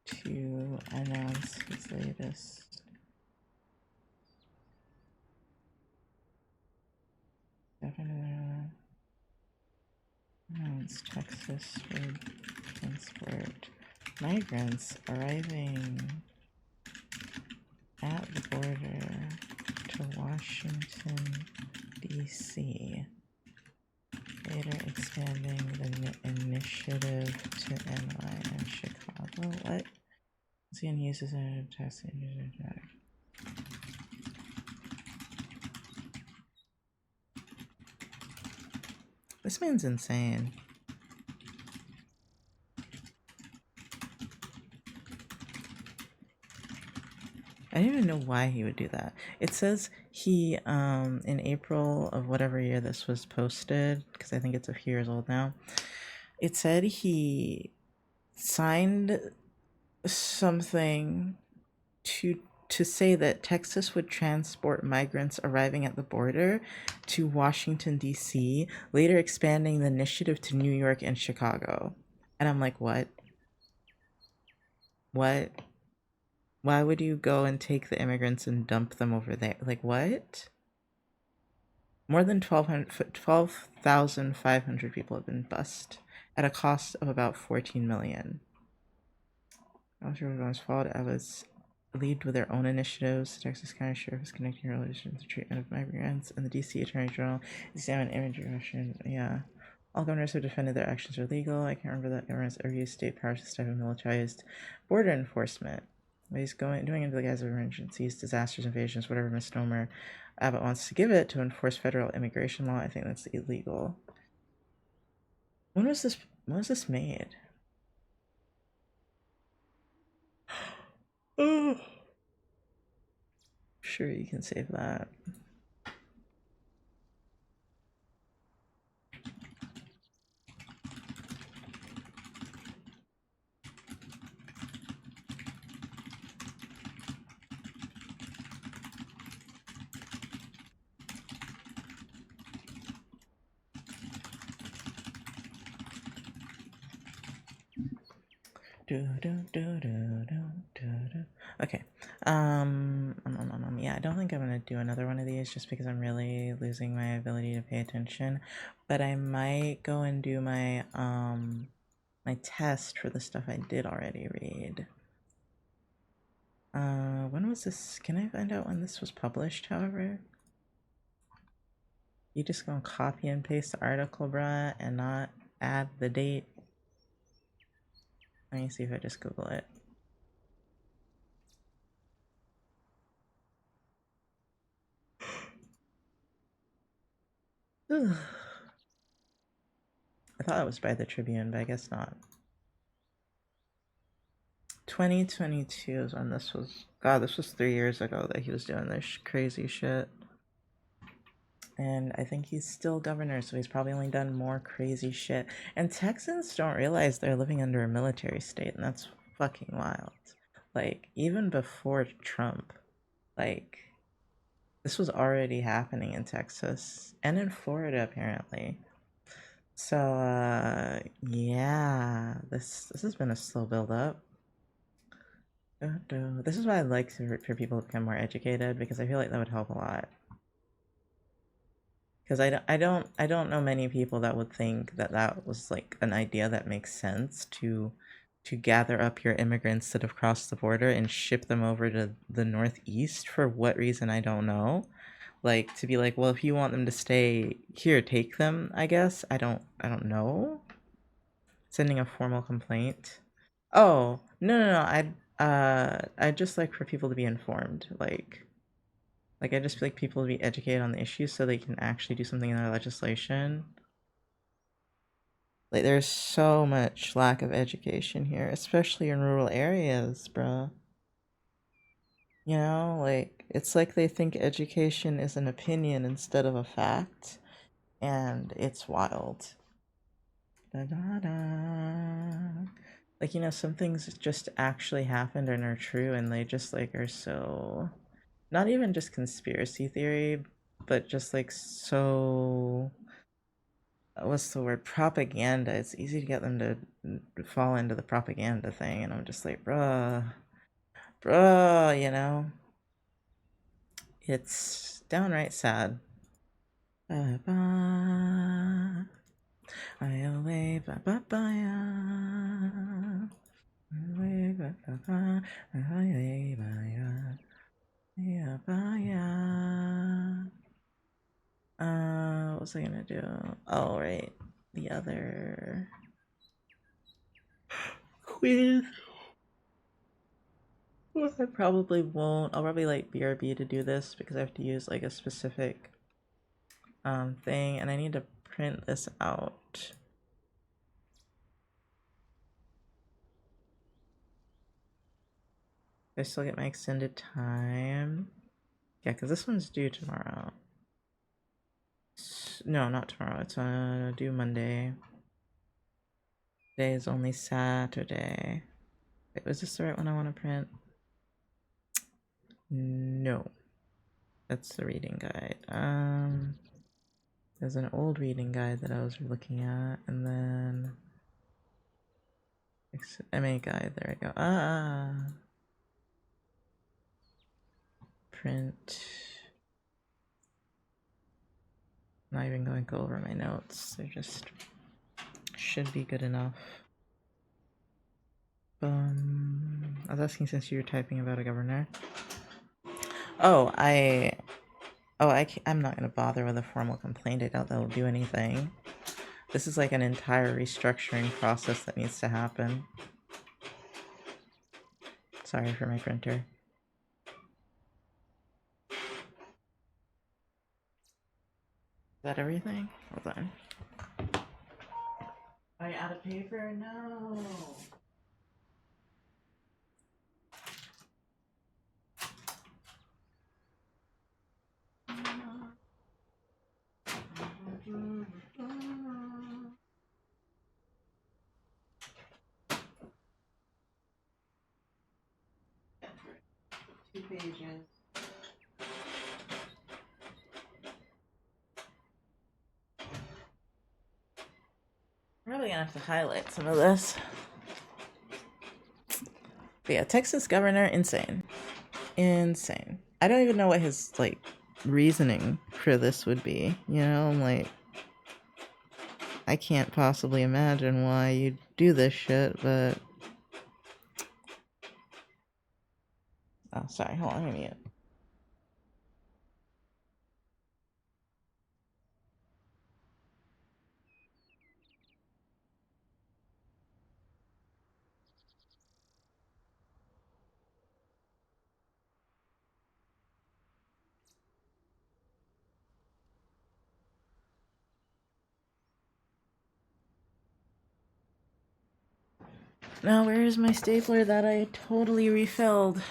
S1: to announce his latest governor announced Texas would transport migrants arriving at the border to Washington, D.C., later expanding the initiative to NY and Chicago. What? CN uses a test. This man's insane. I don't even know why he would do that. It says he, in April of whatever year this was posted, because I think it's a few years old now, it said he signed something to say that Texas would transport migrants arriving at the border to Washington, D.C., later expanding the initiative to New York and Chicago. And I'm like, what? What? Why would you go and take the immigrants and dump them over there? Like, what? More than 12,500 people have been bused at a cost of about 14 million. Officer was followed was lead with their own initiatives. The Texas County Sheriff is connecting relations to treatment of migrants, and the DC Attorney General examined immigration. Yeah. All governors have defended their actions are legal. I can't remember that governors ever used state powers to step in militarized border enforcement. But he's doing it into the guise of emergencies, disasters, invasions, whatever misnomer Abbott wants to give it to enforce federal immigration law. I think that's illegal. When was this made? Oh. Sure, you can save that. Okay. Yeah, I don't think I'm gonna do another one of these just because I'm really losing my ability to pay attention. But I might go and do my my test for the stuff I did already read. When was this? Can I find out when this was published, however? You just gonna copy and paste the article, bruh, and not add the date? Let me see if I just Google it. I thought it was by the Tribune, but I guess not. 2022 is when this was. God, this was 3 years ago that he was doing this crazy shit. And I think he's still governor, so he's probably only done more crazy shit. And Texans don't realize they're living under a military state, and that's fucking wild. Like, even before Trump, like, this was already happening in Texas and in Florida, apparently. So, yeah, this has been a slow build up. This is why I'd like for people to become more educated, because I feel like that would help a lot. Because I don't know many people that would think that that was like an idea that makes sense to gather up your immigrants that have crossed the border and ship them over to the Northeast. For what reason, I don't know. Like, to be like, well, if you want them to stay here, take them, I guess. I don't know. Sending a formal complaint. Oh, no. I'd just like for people to be informed. Like I just feel like people to be educated on the issues so they can actually do something in their legislation. Like, there's so much lack of education here, especially in rural areas, bruh. You know, like, it's like they think education is an opinion instead of a fact, and it's wild. Da-da-da. Like, you know, some things just actually happened and are true, and they just like are so not even just conspiracy theory, but just like so what's the word, propaganda. It's easy to get them to fall into the propaganda thing, and I'm just like, bruh, you know, it's downright sad. Ba ba, I away ba ba ba ya, away ba ba ba, away ba ya, ya ba ya. What was I gonna do? Oh right, the other quiz. I probably won't. I'll probably like BRB to do this because I have to use like a specific thing, and I need to print this out. I still get my extended time. Yeah, because this one's due tomorrow. No, not tomorrow. It's due Monday. Today is only Saturday. Wait, was this the right one I want to print? No, that's the reading guide. There's an old reading guide that I was looking at, and then MA guide. There we go. Print. Not even going to go over my notes. They just should be good enough. I was asking since you were typing about a governor. Oh, I'm not going to bother with a formal complaint. I doubt that will do anything. This is like an entire restructuring process that needs to happen. Sorry for my printer. Is that everything? Hold on. Are you out of paper? No. Two pages. I'm really gonna have to highlight some of this. But yeah, Texas governor, insane. Insane. I don't even know what his like reasoning for this would be. You know, like I can't possibly imagine why you'd do this shit, but oh sorry, hold on, let me mute. Now where is my stapler that I totally refilled?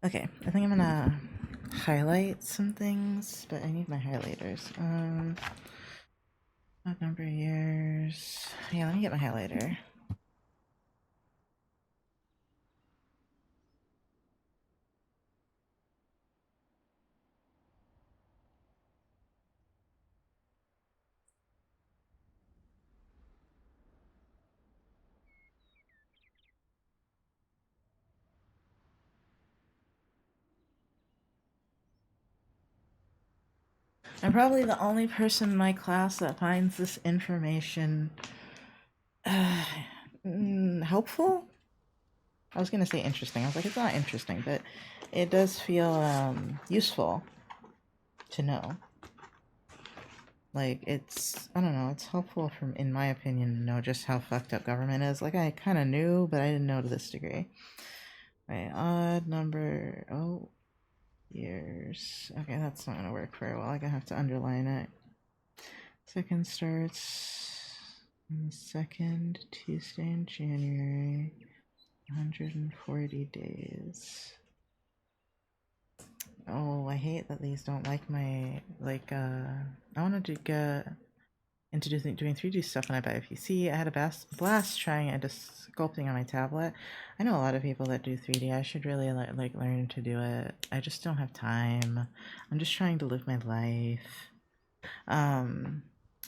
S1: Okay, I think I'm gonna highlight some things, but I need my highlighters. Odd number of years. Yeah, let me get my highlighter. I'm probably the only person in my class that finds this information helpful. I was gonna say interesting. I was like, it's not interesting, but it does feel useful to know. Like, it's, I don't know, it's helpful from, in my opinion, to know just how fucked up government is. Like, I kind of knew, but I didn't know to this degree. Wait, odd number, oh, years. Okay, that's not gonna work very well. I'm gonna have to underline it. Second starts on the second Tuesday in January. 140 days. Oh, I hate that these don't like my, like, I wanted to get into doing 3D stuff on iPad. If you see, I had a blast trying and just sculpting on my tablet. I know a lot of people that do 3D. I should really, like learn to do it. I just don't have time. I'm just trying to live my life.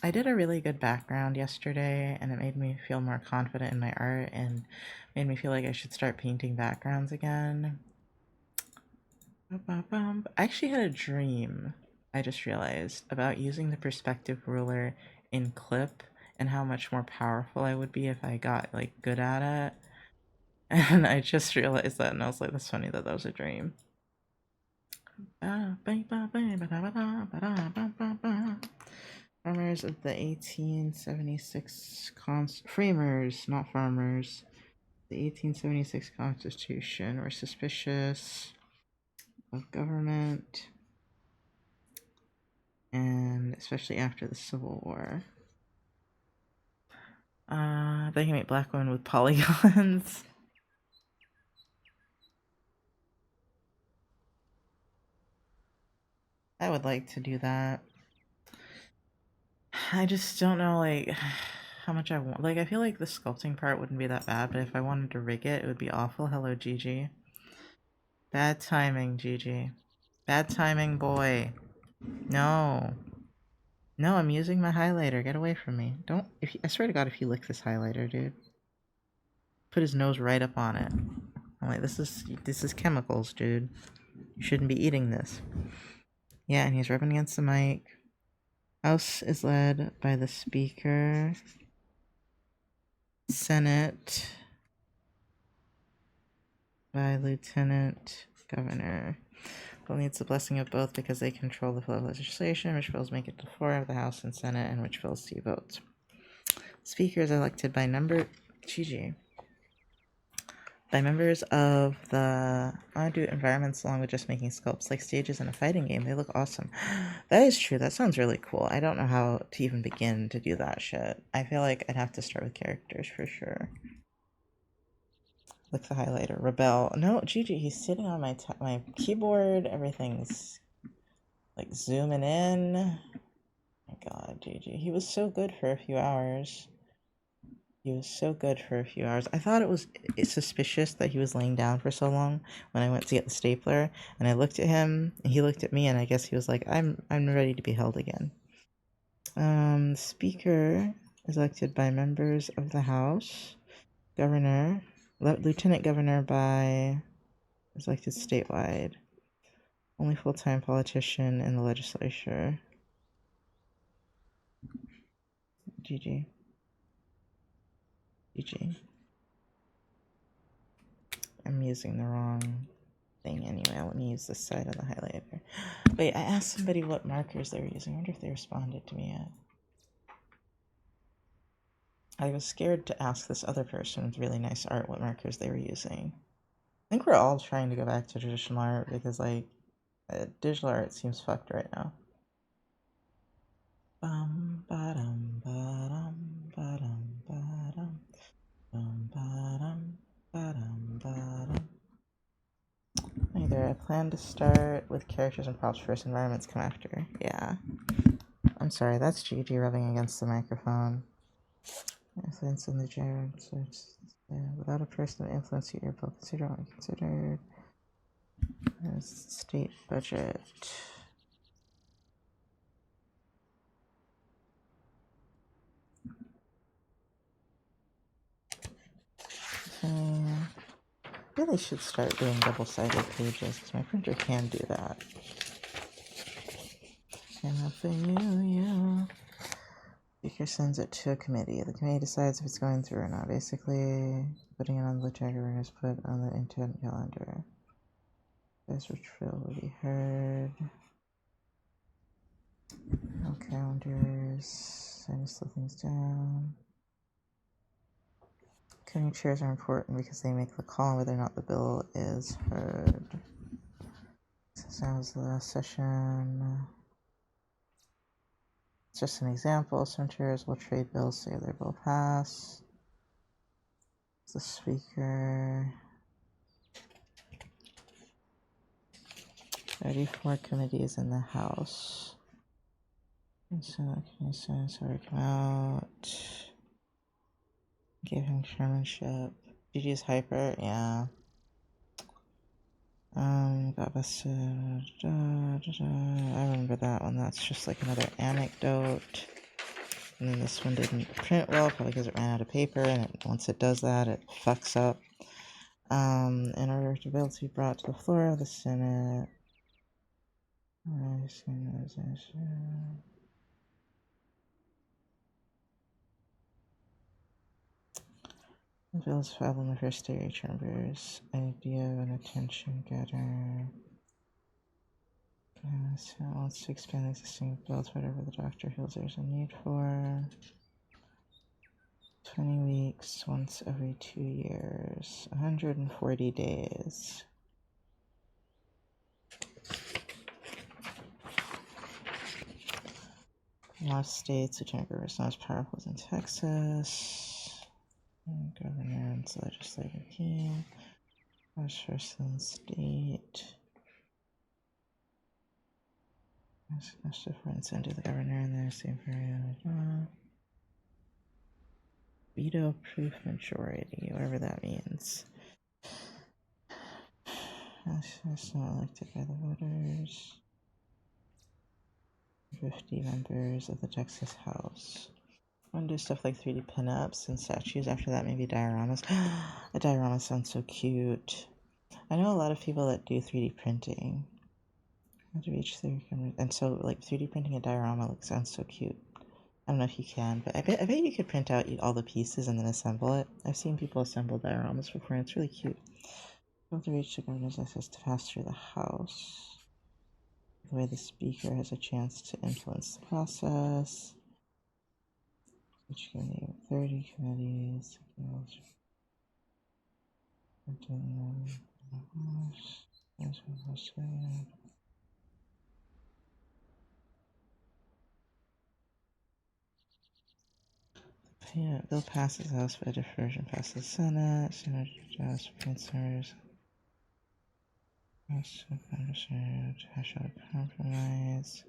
S1: I did a really good background yesterday, and it made me feel more confident in my art and made me feel like I should start painting backgrounds again. I actually had a dream, I just realized, about using the perspective ruler in Clip and how much more powerful I would be if I got, like, good at it. And I just realized that, and I was like, that's funny that that was a dream. Farmers of the 1876 framers, not farmers. The 1876 Constitution were suspicious of government, and especially after the Civil War. They can make black women with polygons. I would like to do that. I just don't know, like, how much I want. Like, I feel like the sculpting part wouldn't be that bad, but if I wanted to rig it, it would be awful. Hello, Gigi. Bad timing, Gigi. Bad timing, boy. No. No, I'm using my highlighter. Get away from me. Don't. If you, I swear to God, if you lick this highlighter, dude. Put his nose right up on it. I'm like, this is chemicals, dude. You shouldn't be eating this. Yeah, and he's rubbing against the mic. House is led by the Speaker. Senate by Lieutenant Governor. Bill needs the blessing of both because they control the flow of legislation, which bills make it to the floor of the House and Senate, and which bills see votes. Speaker is elected by members of the... I want to do environments along with just making sculpts, like stages in a fighting game. They look awesome. That is true. That sounds really cool. I don't know how to even begin to do that shit. I feel like I'd have to start with characters for sure. Look, the highlighter. Rebel. No, Gigi, he's sitting on my keyboard. Everything's like zooming in. My God, Gigi. He was so good for a few hours. He was so good for a few hours. I thought it was suspicious that he was laying down for so long when I went to get the stapler, and I looked at him, and he looked at me, and I guess he was like, I'm ready to be held again. Speaker is elected by members of the House. Governor, Lieutenant Governor is elected statewide. Only full-time politician in the legislature. GG. GG. I'm using the wrong thing anyway. Let me use this side of the highlighter. Wait, I asked somebody what markers they were using. I wonder if they responded to me yet. I was scared to ask this other person with really nice art what markers they were using. I think we're all trying to go back to traditional art because, like, digital art seems fucked right now. Bum ba-dum ba-dum ba-dum ba-dum bum ba-dum ba-dum ba-dum. Either I plan to start with characters and props first, environments come after. Yeah. I'm sorry, that's Gigi rubbing against the microphone. Influence in the gyro, so it's, without a personal influence, your bill considered as state budget. Really should start doing double-sided pages because my printer can do that. Can't help but you. Speaker sends it to a committee. The committee decides if it's going through or not. Basically, putting it on the tracker is put on the intent calendar. This which will be heard. No calendars. I just slow things down. Committee chairs are important because they make the call on whether or not the bill is heard. This was the last session. It's just an example. Some chairs will trade bills, say their bill pass. The speaker. 34 committees in the House. So sorry, come out. Give him chairmanship. GG's hyper, yeah. Got busted. I remember that one. That's just like another anecdote. And then this one didn't print well, probably because it ran out of paper, and once it does that, it fucks up. In order to bill to be brought to the floor of the Senate. The bill is filed in the first day chambers. Idea of an attention getter. So let's expand the existing bill to whatever the doctor feels there's a need for. 20 weeks, once every 2 years. 140 days. A lot of states, the chamber is not as powerful as in Texas. Governor and legislative team. Washington state. Much difference into the governor and their same period. Veto proof majority, whatever that means. That's not elected by the voters. 50 members of the Texas House. I want to do stuff like 3D pinups and statues. After that, maybe dioramas. A diorama sounds so cute. I know a lot of people that do 3D printing. How to reach 3D cameras. And so, like, 3D printing a diorama sounds so cute. I don't know if you can, but I bet you could print out all the pieces and then assemble it. I've seen people assemble dioramas before, and it's really cute. How to reach the governor's access to pass through the House. The way the speaker has a chance to influence the process. Each committee, 30 committees. Yeah, bill passes the House by diversion, passes the Senate. Senate adjusts concerns. House understood. Hash out a compromise.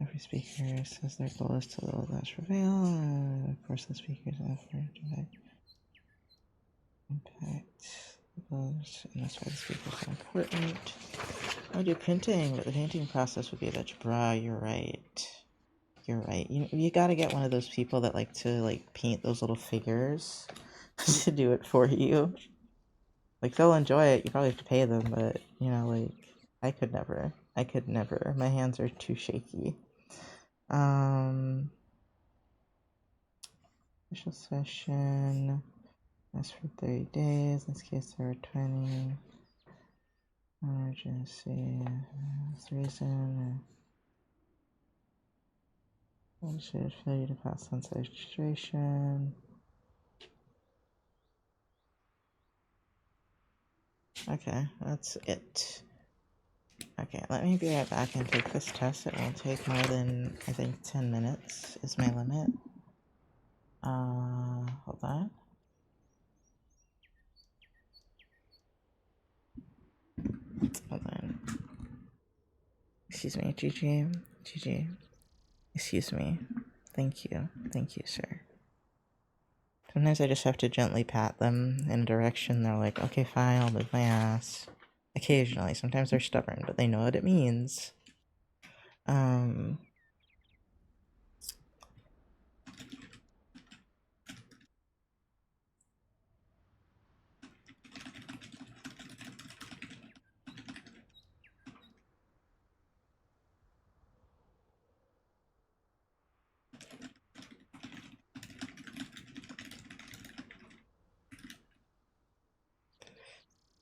S1: Every speaker says their goal is to let us prevail. Of course, the speaker's effort to impact the bills, and that's why the speakers are important. I do printing, but the painting process would be a bitch. Bruh, you're right. You're right. You gotta get one of those people that like to paint those little figures to do it for you. Like, they'll enjoy it. You probably have to pay them, but I could never. My hands are too shaky. Special session. That's for 30 days. In this case, there were 20. Emergency. Reason. Legislative failure to pass on registration. Okay, that's it. Okay, let me be right back and take this test. It won't take more than, I think, 10 minutes is my limit. Hold on. Hold on. Excuse me, GG. Excuse me. Thank you, sir. Sometimes I just have to gently pat them in a direction. They're like, okay, fine, I'll move my ass. Occasionally. Sometimes they're stubborn, but they know what it means.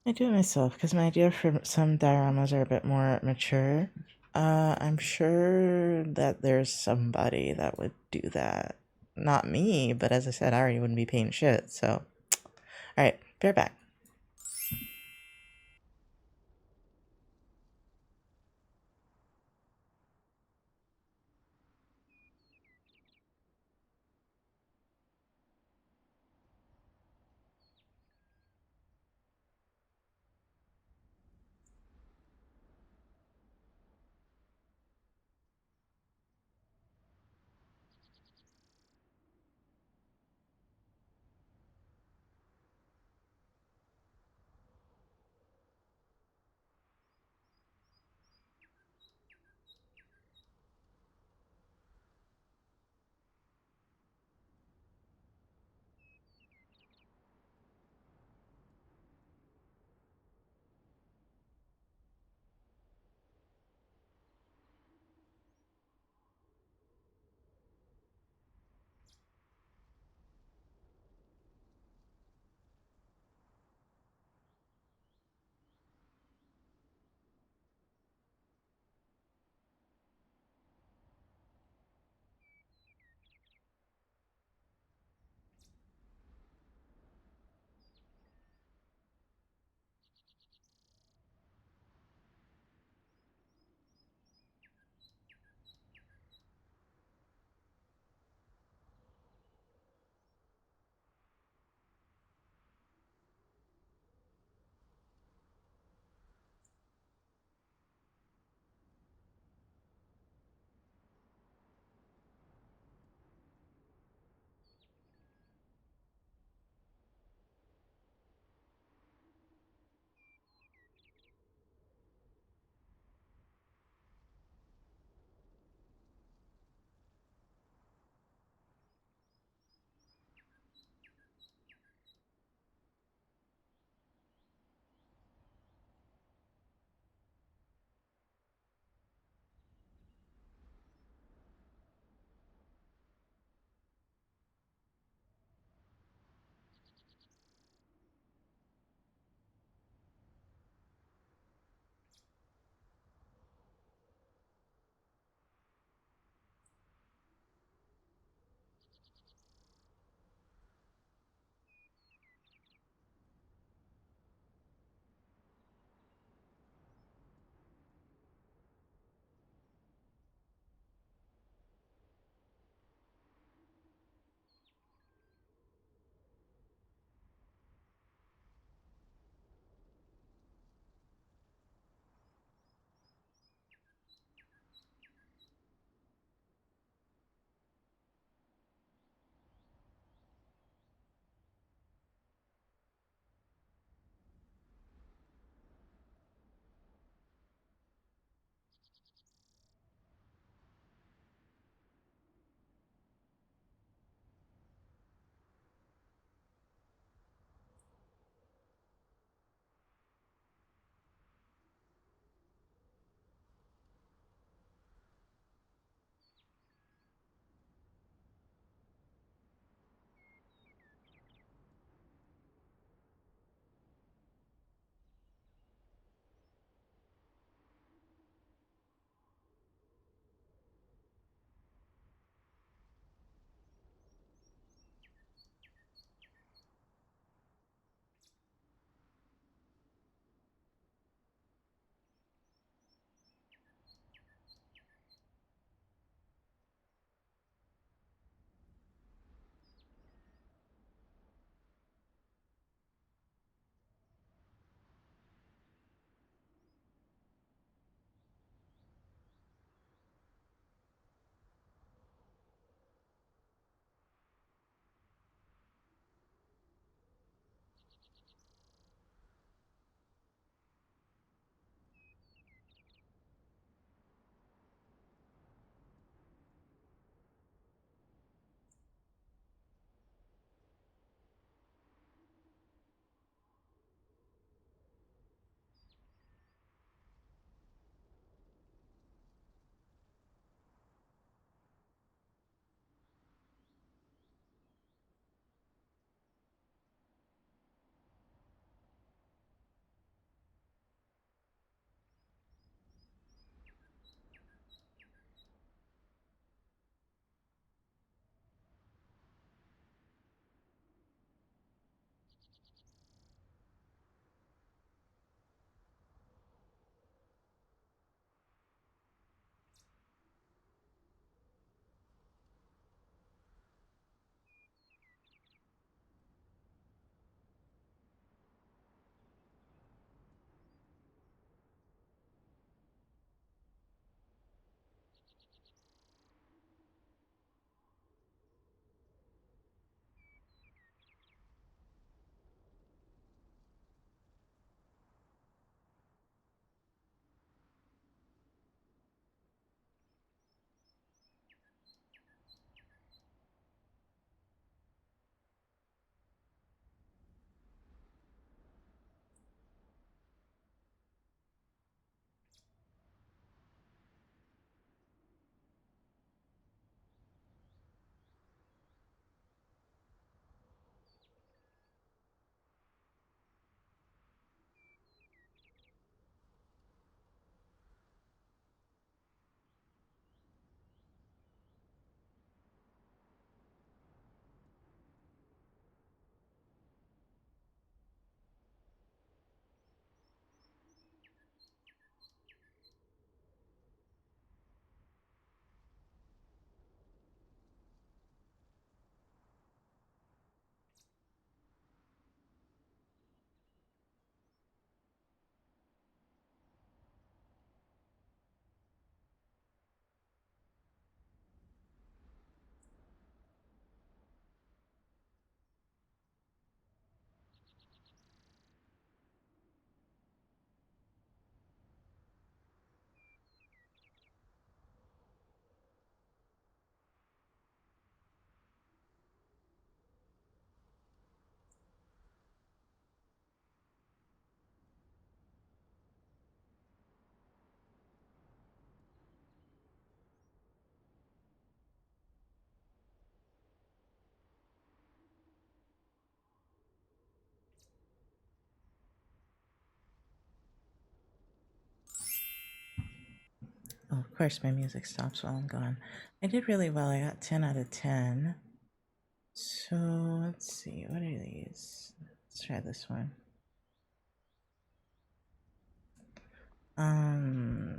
S1: I do it myself because my idea for some dioramas are a bit more mature. I'm sure that there's somebody that would do that. Not me, but as I said, I already wouldn't be paying shit, so. Alright, bear back. Oh, of course, my music stops while I'm gone. I did really well. I got 10 out of 10. So let's see. What are these? Let's try this one.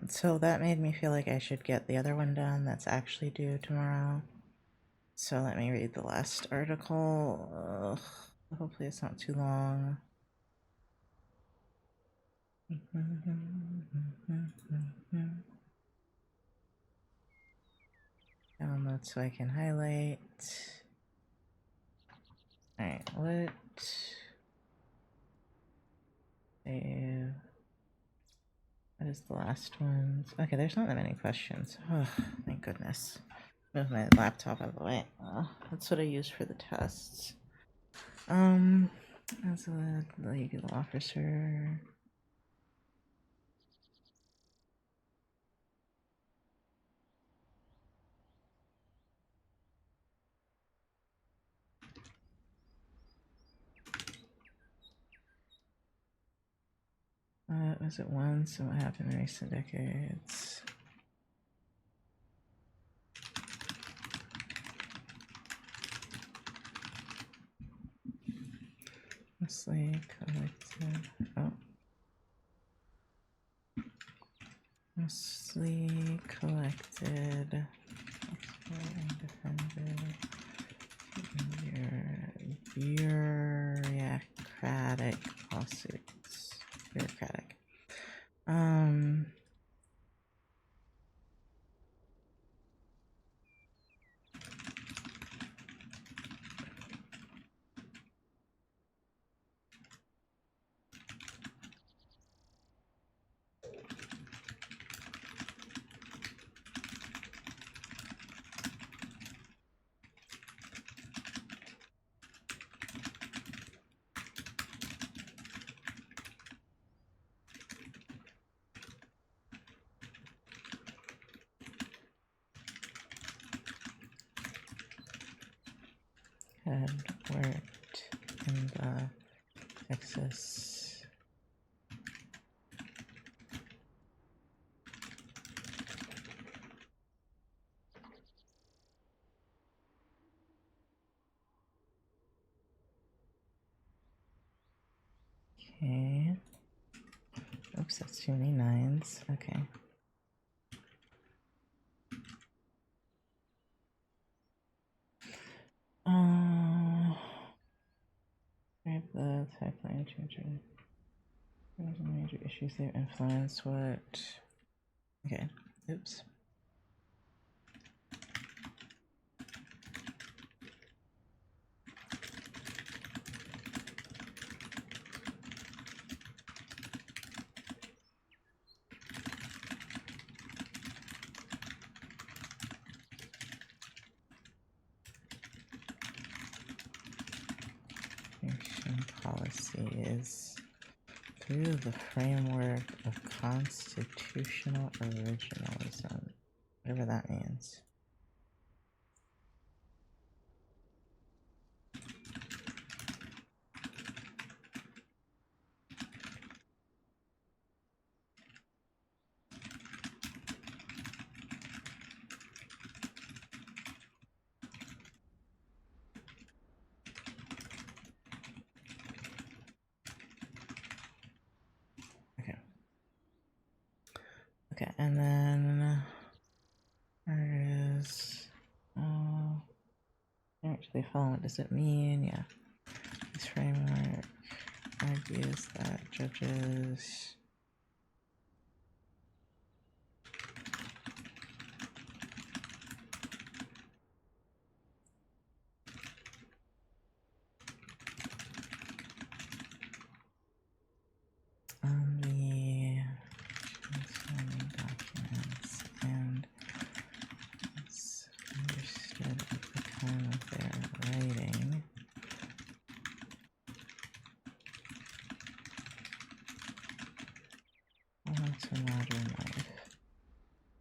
S1: So that made me feel like I should get the other one done that's actually due tomorrow. So let me read the last article. Ugh, hopefully it's not too long. Download so I can highlight. Alright, save. What is the last one? Okay, there's not that many questions. Oh, thank goodness. Move my laptop out of the way. That's what I use for the tests. As a legal officer. Was it once and what happened in recent decades? Mostly collected. Oh. Mostly collected. And defended. Bureaucratic lawsuits. Bureaucratic. Had worked in the Texas Okay. Oops, that's too many nines. Okay. Right, the pipeline changer. There's major issues that influence what. Okay. Oops. Policy is through the framework of constitutional originalism, whatever that means. Okay, and then there is actually follow. What does it mean? Yeah, this framework argues that judges on the transforming documents and it's understood at the time of their writing. To modern life.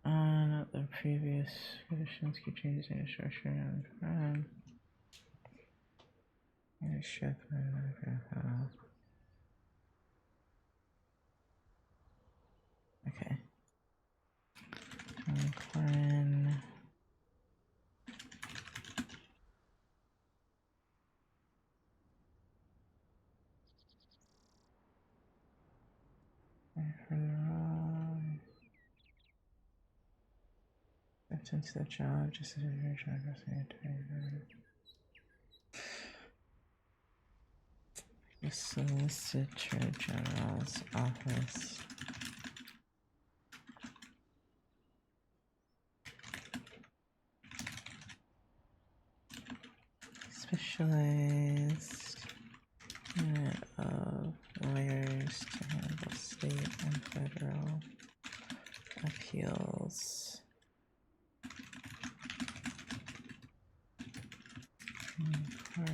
S1: Not the previous conditions keep changing in structure and leadership. Okay. into the job, just as a the Solicitor General's office. Specialized unit of lawyers to handle state and federal appeals. Court.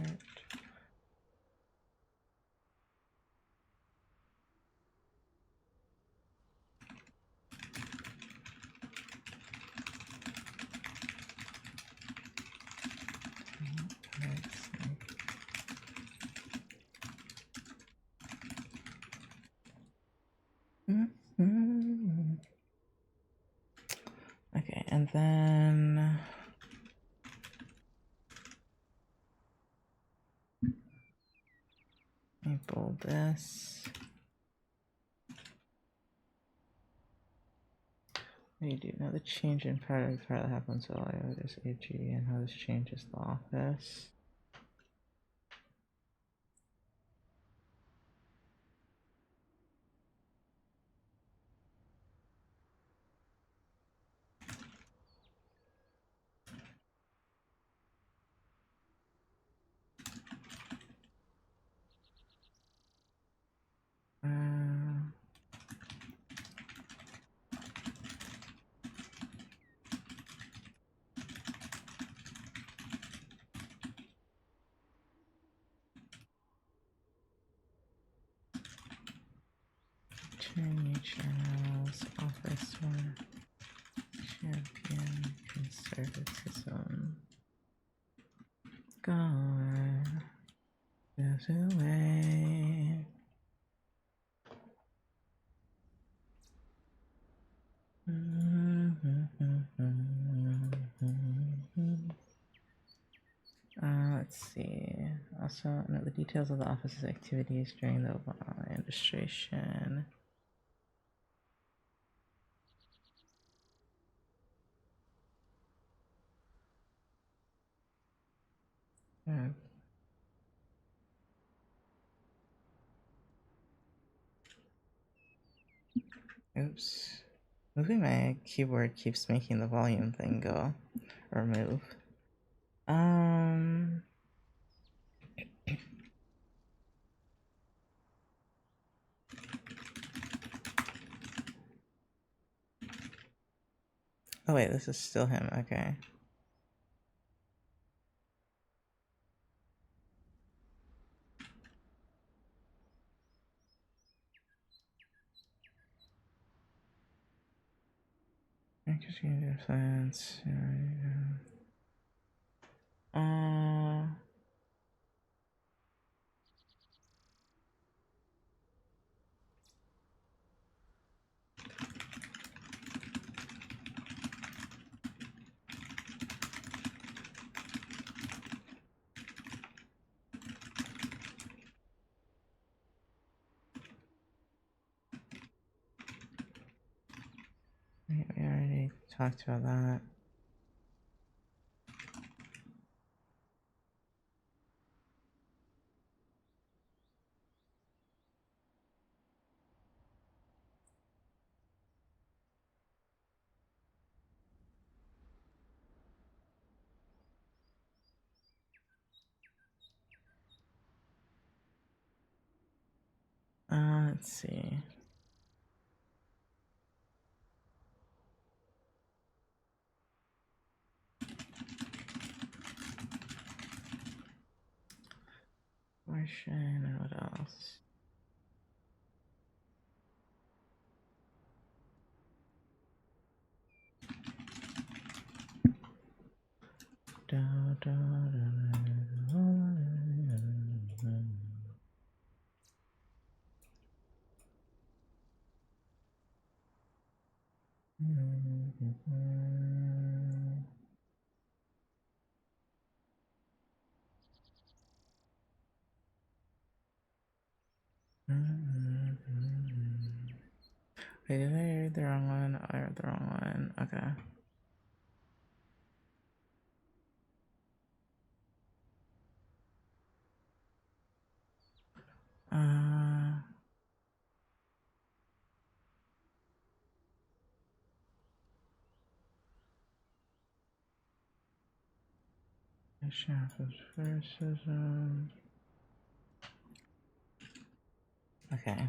S1: Okay, and then let me bold this. You do know the change in product that happens while I this AG and how this changes the office. Attorney General's office for champion conservatism. God goes away. Let's see. Also, note the details of the office's activities during the Obama administration. Yeah. Oops. Moving my keyboard keeps making the volume thing go or move. Oh wait, this is still him, okay. Interesting defense. We already talked about that. Let's see. Portion and what else? Da, da, da, Wait, did I read the wrong one? I read the wrong one. Okay. Okay.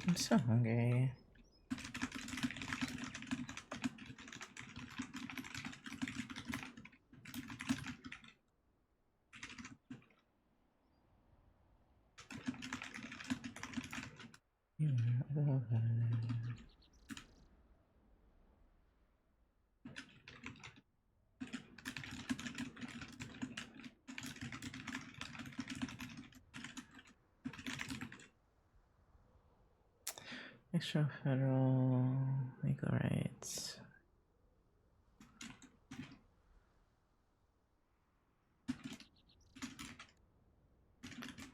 S1: I'm so hungry. Extra federal legal rights.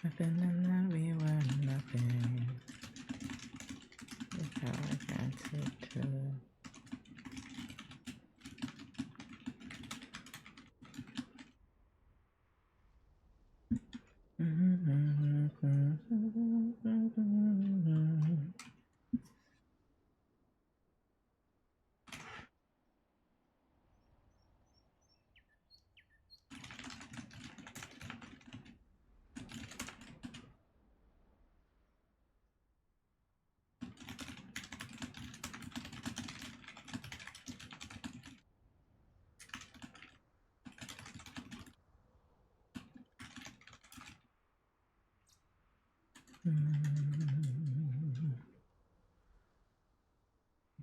S1: Nothing and that we were nothing. The power granted to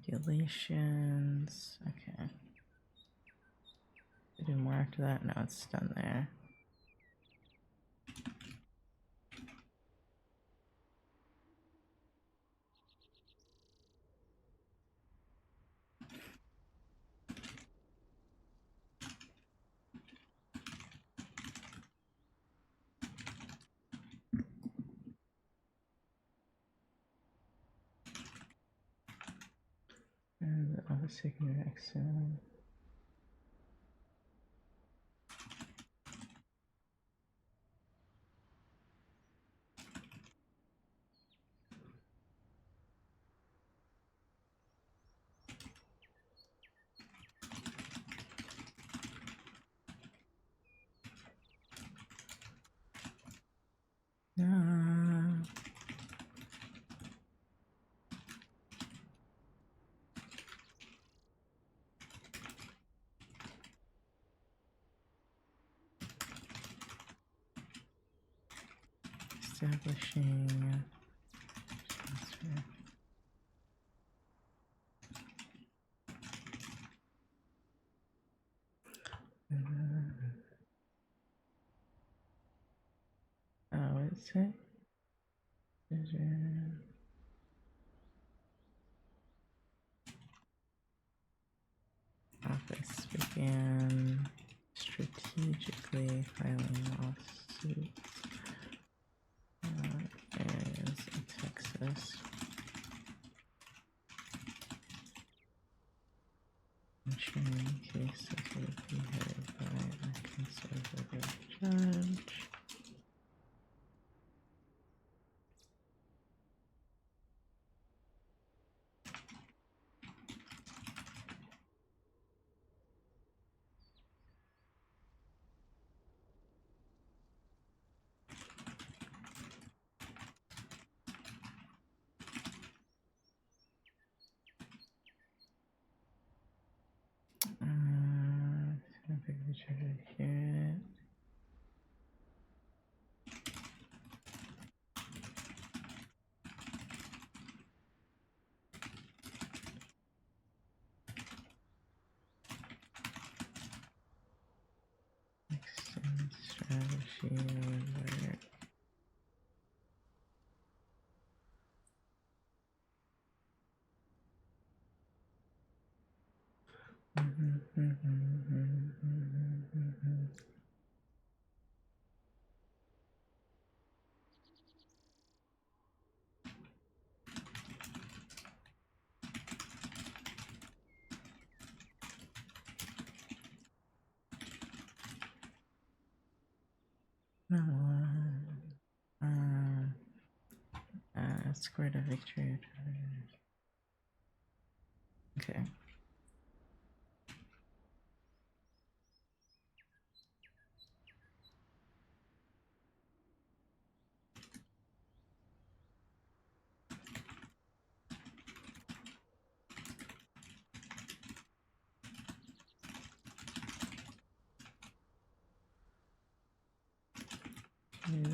S1: regulations. Okay. Do more after that? No, it's done there. And I was taking an action. No. Establishing transfer. What did it say? Office began strategically filing lawsuits areas in Texas, ensuring cases would be heard by a conservative judge. Here. Extend strategy where no scored a victory.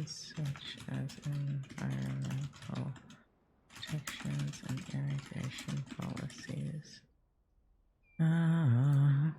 S1: such as environmental protections and immigration policies. Oh.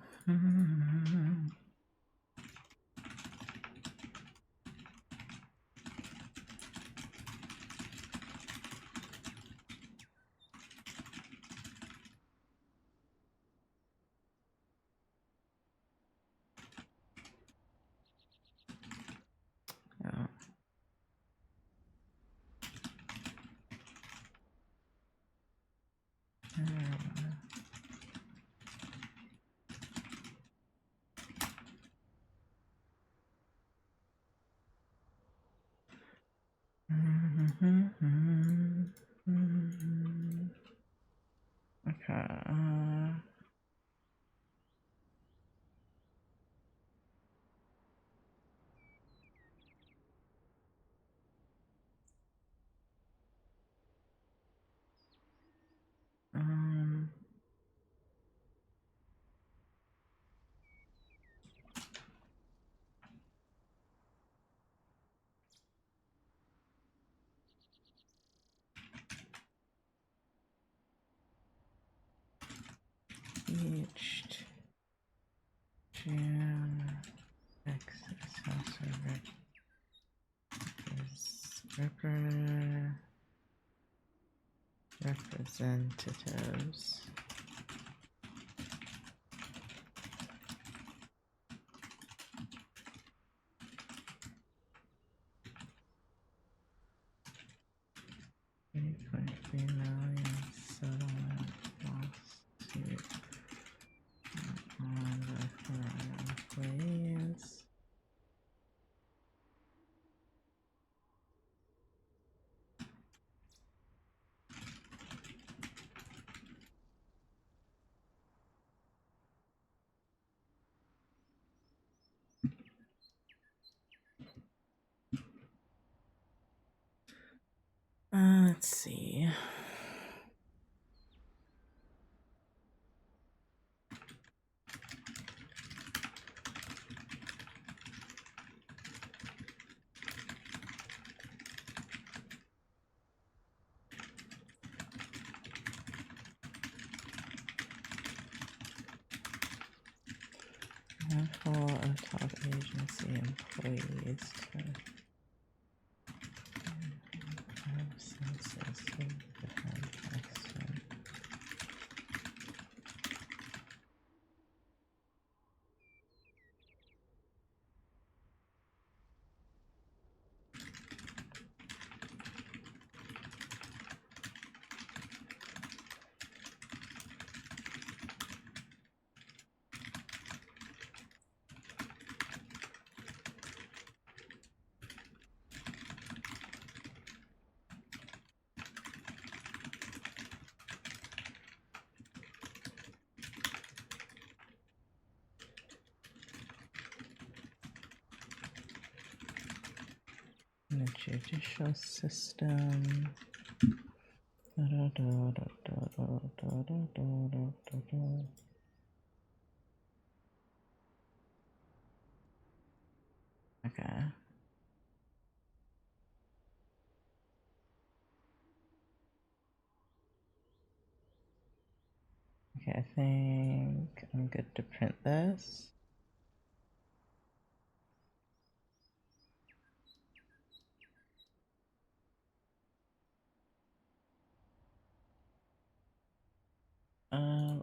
S1: Okay. Um, Each jam access house representatives. $3.3 million settlement lawsuit on the employees. Let's see. Handful of top agency employees to have census of different accent. The judicial system. Okay. Okay, I think I'm good to print this.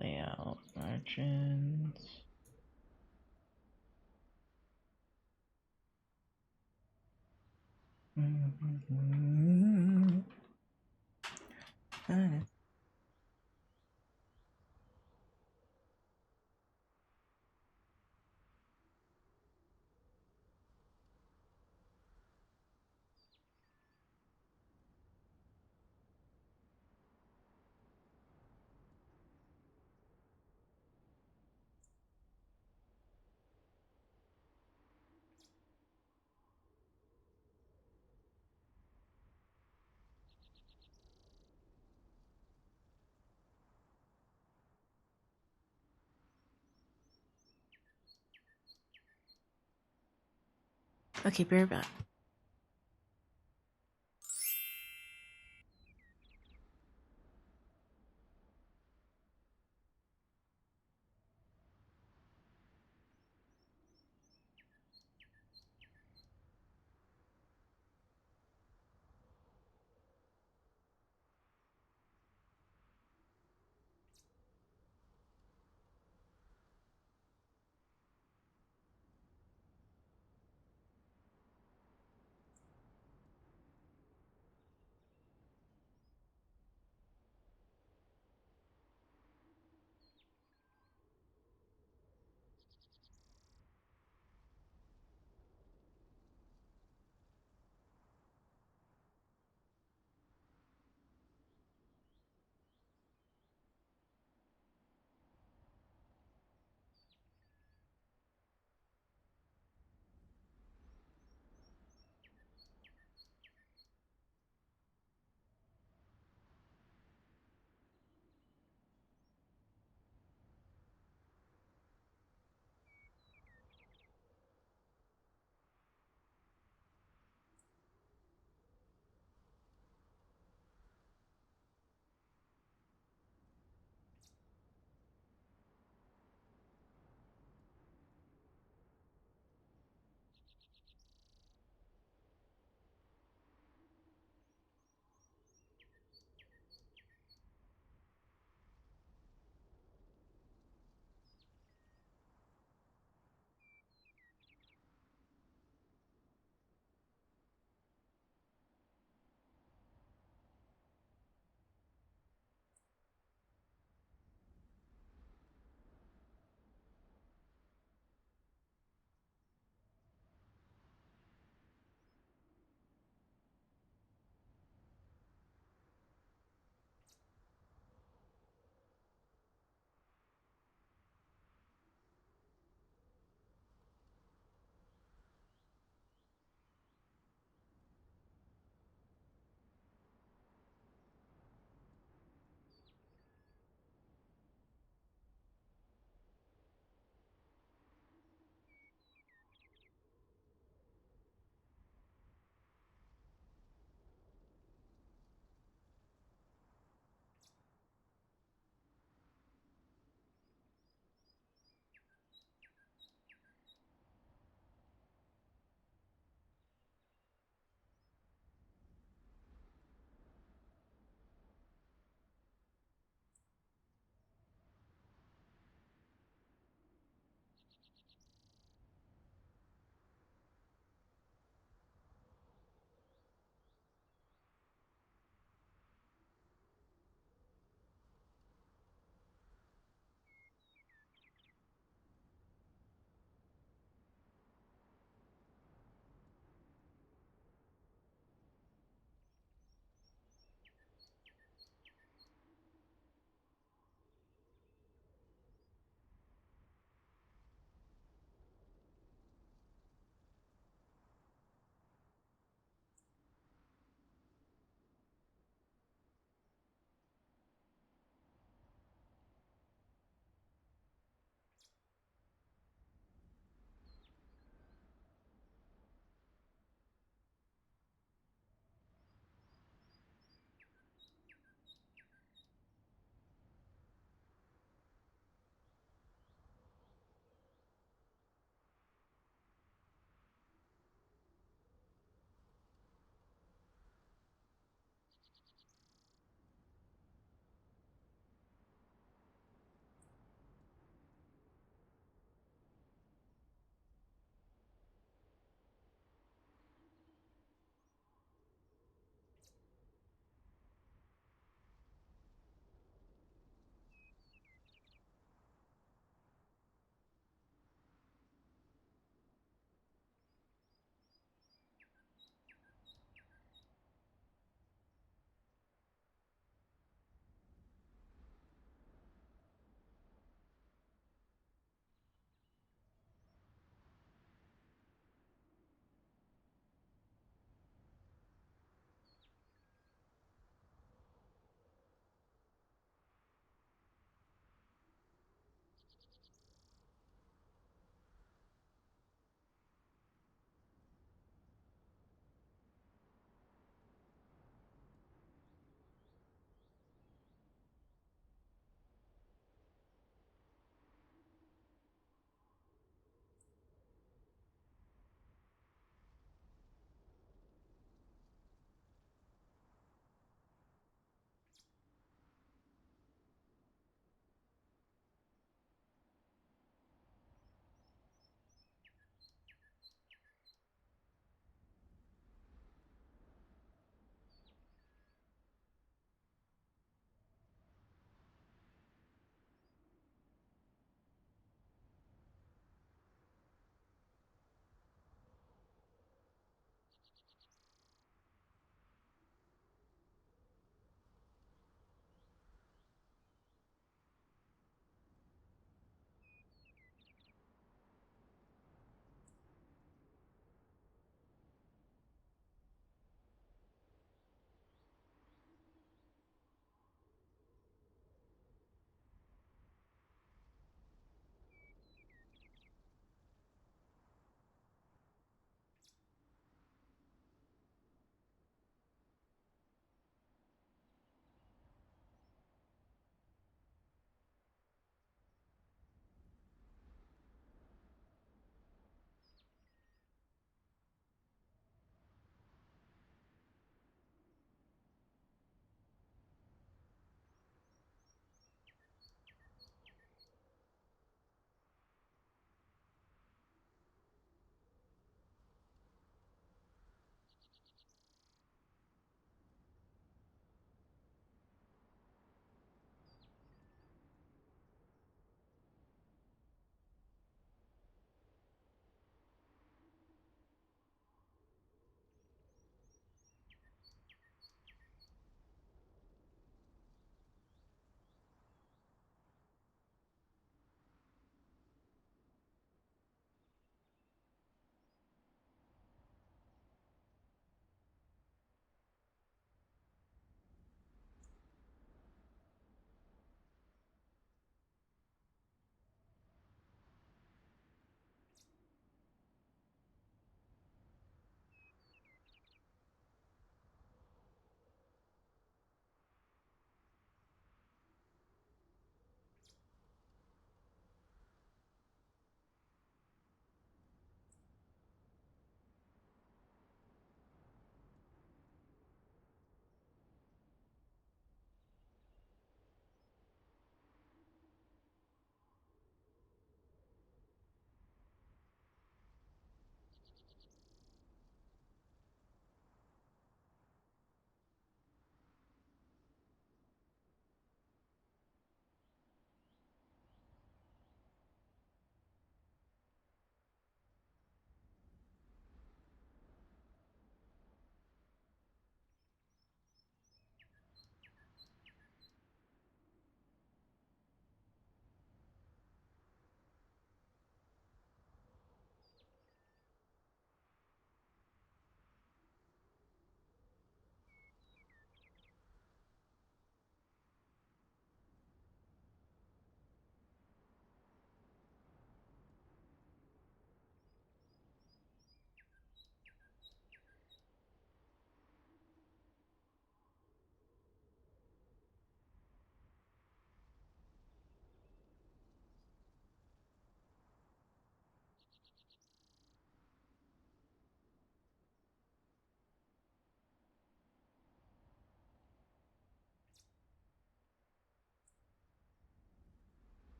S1: Layout margins. Okay. Okay, bear back.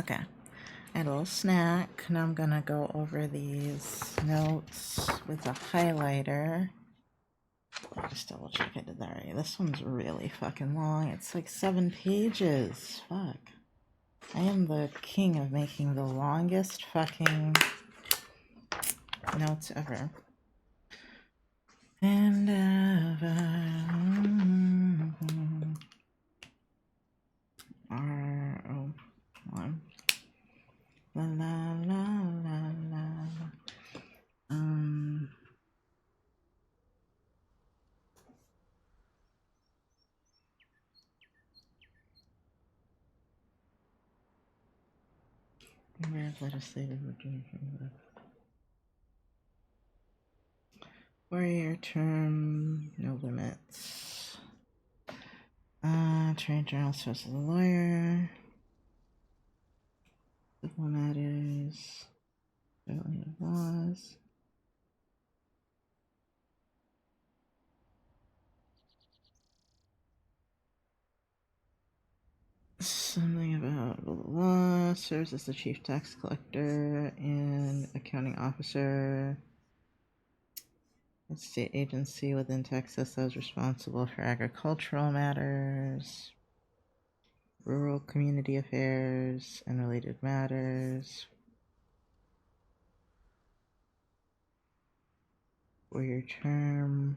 S1: Okay. I had a little snack. Now I'm gonna go over these notes with a highlighter. I'll just double check I did that right. This one's really fucking long. It's like 7 pages. Fuck. I am the king of making the longest fucking notes ever. And oh, one. La la la la la. Where's legislative Virginia? Four-year term, no limits. Attorney General serves as a lawyer. Civil matters. Violating laws. Something about the law. Serves as the chief tax collector and accounting officer. A state agency within Texas that is responsible for agricultural matters, rural community affairs, and related matters. For-year term.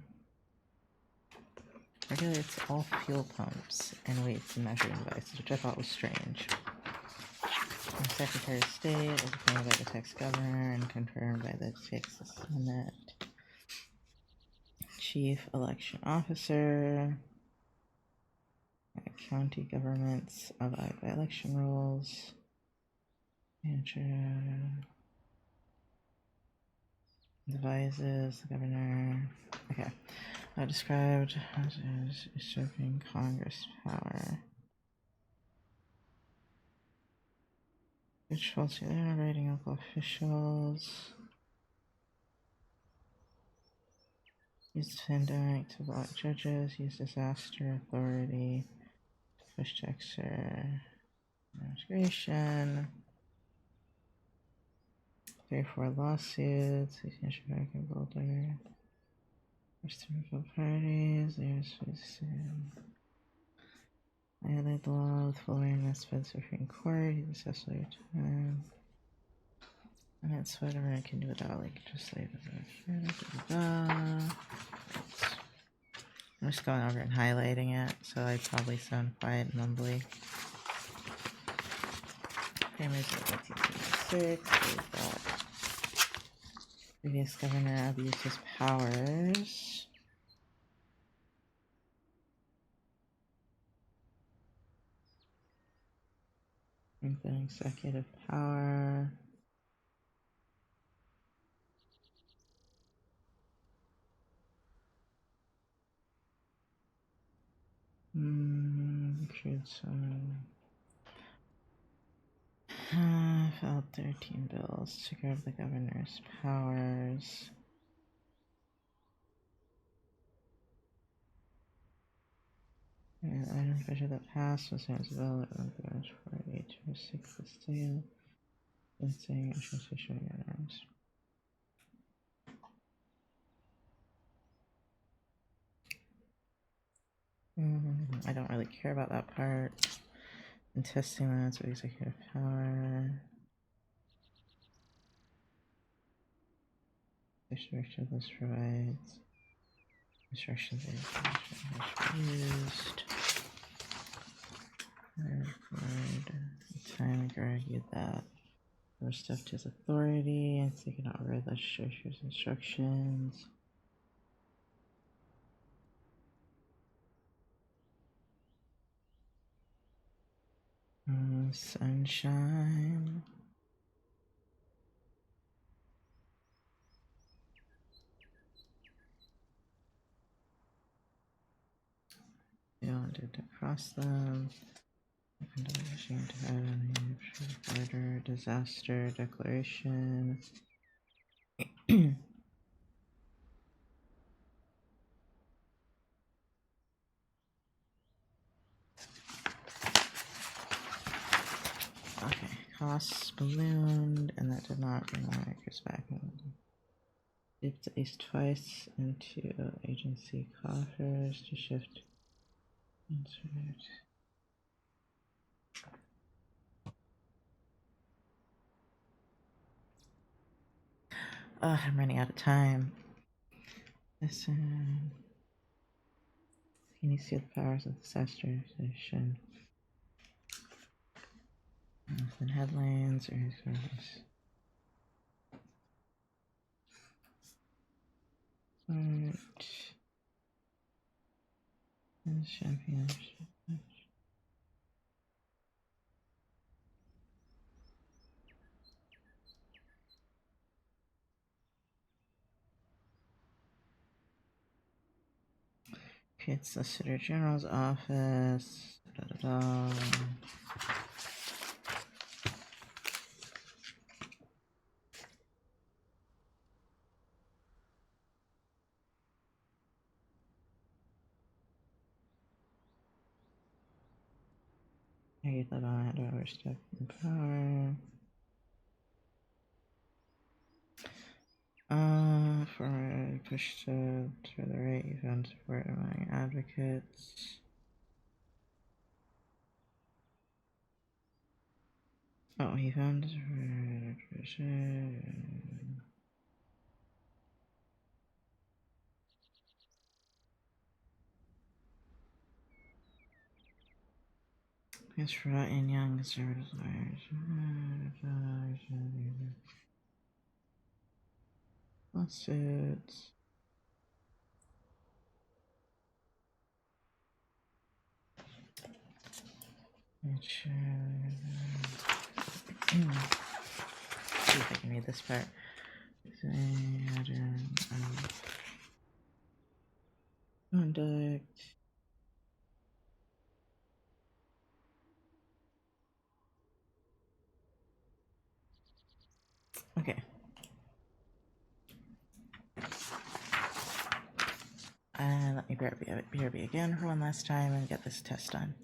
S1: Regulates all fuel pumps and weights and measuring devices, which I thought was strange. The Secretary of State is appointed by the Texas governor and confirmed by the Texas Senate. Chief Election Officer. County governments abide by election rules. Manager. Devises the governor. Okay. Described as usurping Congress power. Controls the writing local officials. Use pandemic to block judges. Use disaster authority to push to administration. 34 lawsuits. American Boulder. Political parties. There's violate the law with full awareness by the Supreme Court. He successfully returned. And that's whatever I can do without like just like I'm just going over and highlighting it, so I probably sound quiet and mumbly. Families of 1966. We've got previous governor abused his powers. Including executive power. Filed 13 bills to curb the governor's powers. And item measure that passed was House Bill that went through 4826 the sale. Fencing and transportation arms. I don't really care about that part. And testing limits of executive power. The structure this provides instructions used. Time I argued that there was stuff to his authority and so he cannot read legislature's instructions. Sunshine. They wanted to cross them. Order, disaster declaration. Okay, boss ballooned, and that did not bring my records back. Dipped at least twice into agency coffers to shift. Insert. I'm running out of time. Listen. Can you see the powers of the saturation? Nothing headlands or service. Alright. Champion. Okay, it's the Solicitor General's office. Da, da, da. I get that on it, overstep in power. For push to the right, you found support among advocates. Oh, he found support. It's for in young conservative lawyers. Lawsuits. See if I can read this part. Conduct. Okay. And let me BRB again for one last time and get this test done.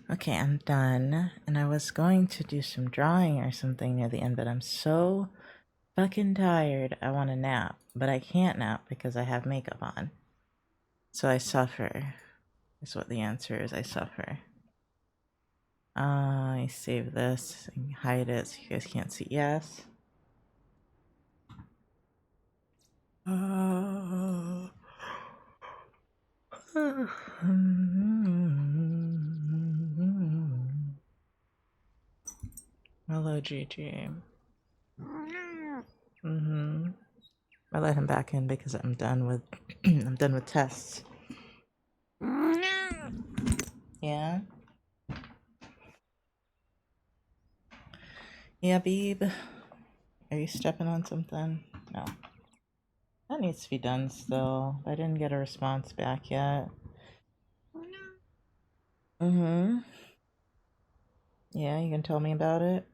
S1: Okay, I'm done. And I was going to do some drawing or something near the end, but I'm so fucking tired. I want to nap, but I can't nap because I have makeup on. So I suffer, is what the answer is. I suffer. I save this and hide it so you guys can't see. Yes. Hello, Gigi. I let him back in because I'm done with I'm done with tests. Yeah. Yeah, babe. Are you stepping on something? No. That needs to be done still. I didn't get a response back yet. Yeah, you can tell me about it.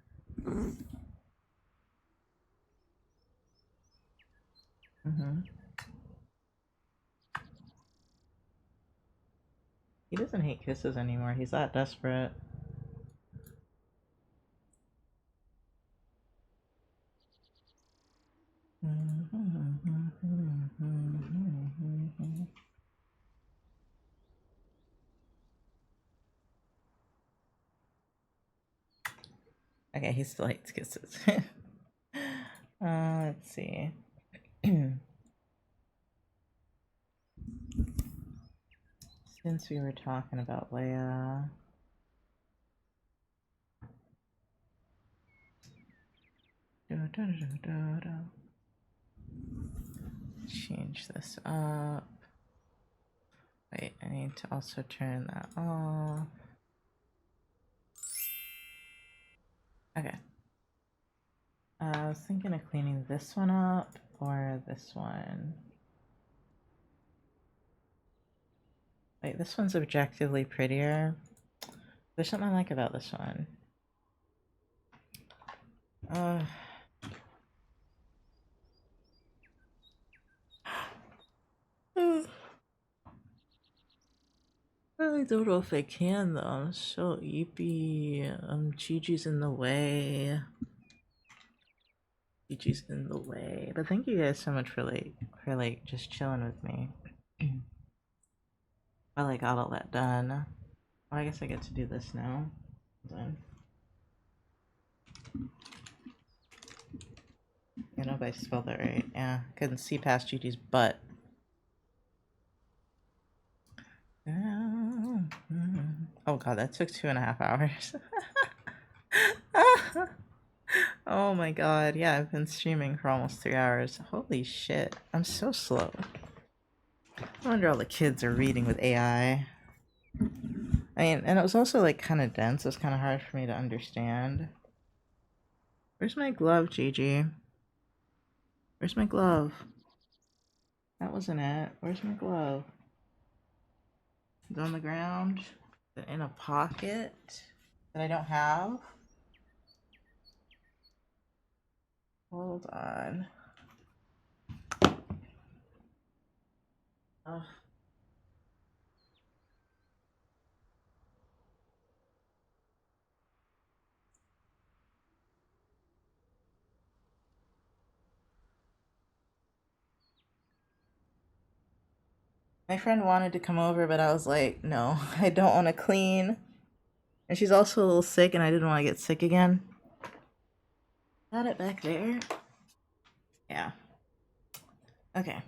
S1: He doesn't hate kisses anymore. He's that desperate. Okay, he still hates kisses. Let's see. Since we were talking about Leia. Change this up. Wait, I need to also turn that off. Okay. I was thinking of cleaning this one up or this one. Wait, this one's objectively prettier. There's something I like about this one. I don't know if I can though. I'm so eepy. Gigi's in the way. Gigi's in the way. But thank you guys so much for just chilling with me. While I got all that done. Well, I guess I get to do this now. Done. I know if I spelled that right. Yeah, couldn't see past Gigi's butt. Oh god, that took 2.5 hours. Oh my god, yeah, I've been streaming for almost 3 hours. Holy shit, I'm so slow. I wonder all the kids are reading with AI. I mean, and it was also like kind of dense. It was kind of hard for me to understand. Where's my glove, Gigi? Where's my glove? That wasn't it. Where's my glove? It's on the ground. Is it in a pocket that I don't have? Hold on. Ugh. My friend wanted to come over, but I was like, no, I don't want to clean. And she's also a little sick, and I didn't want to get sick again. Got it back there? Yeah. Okay.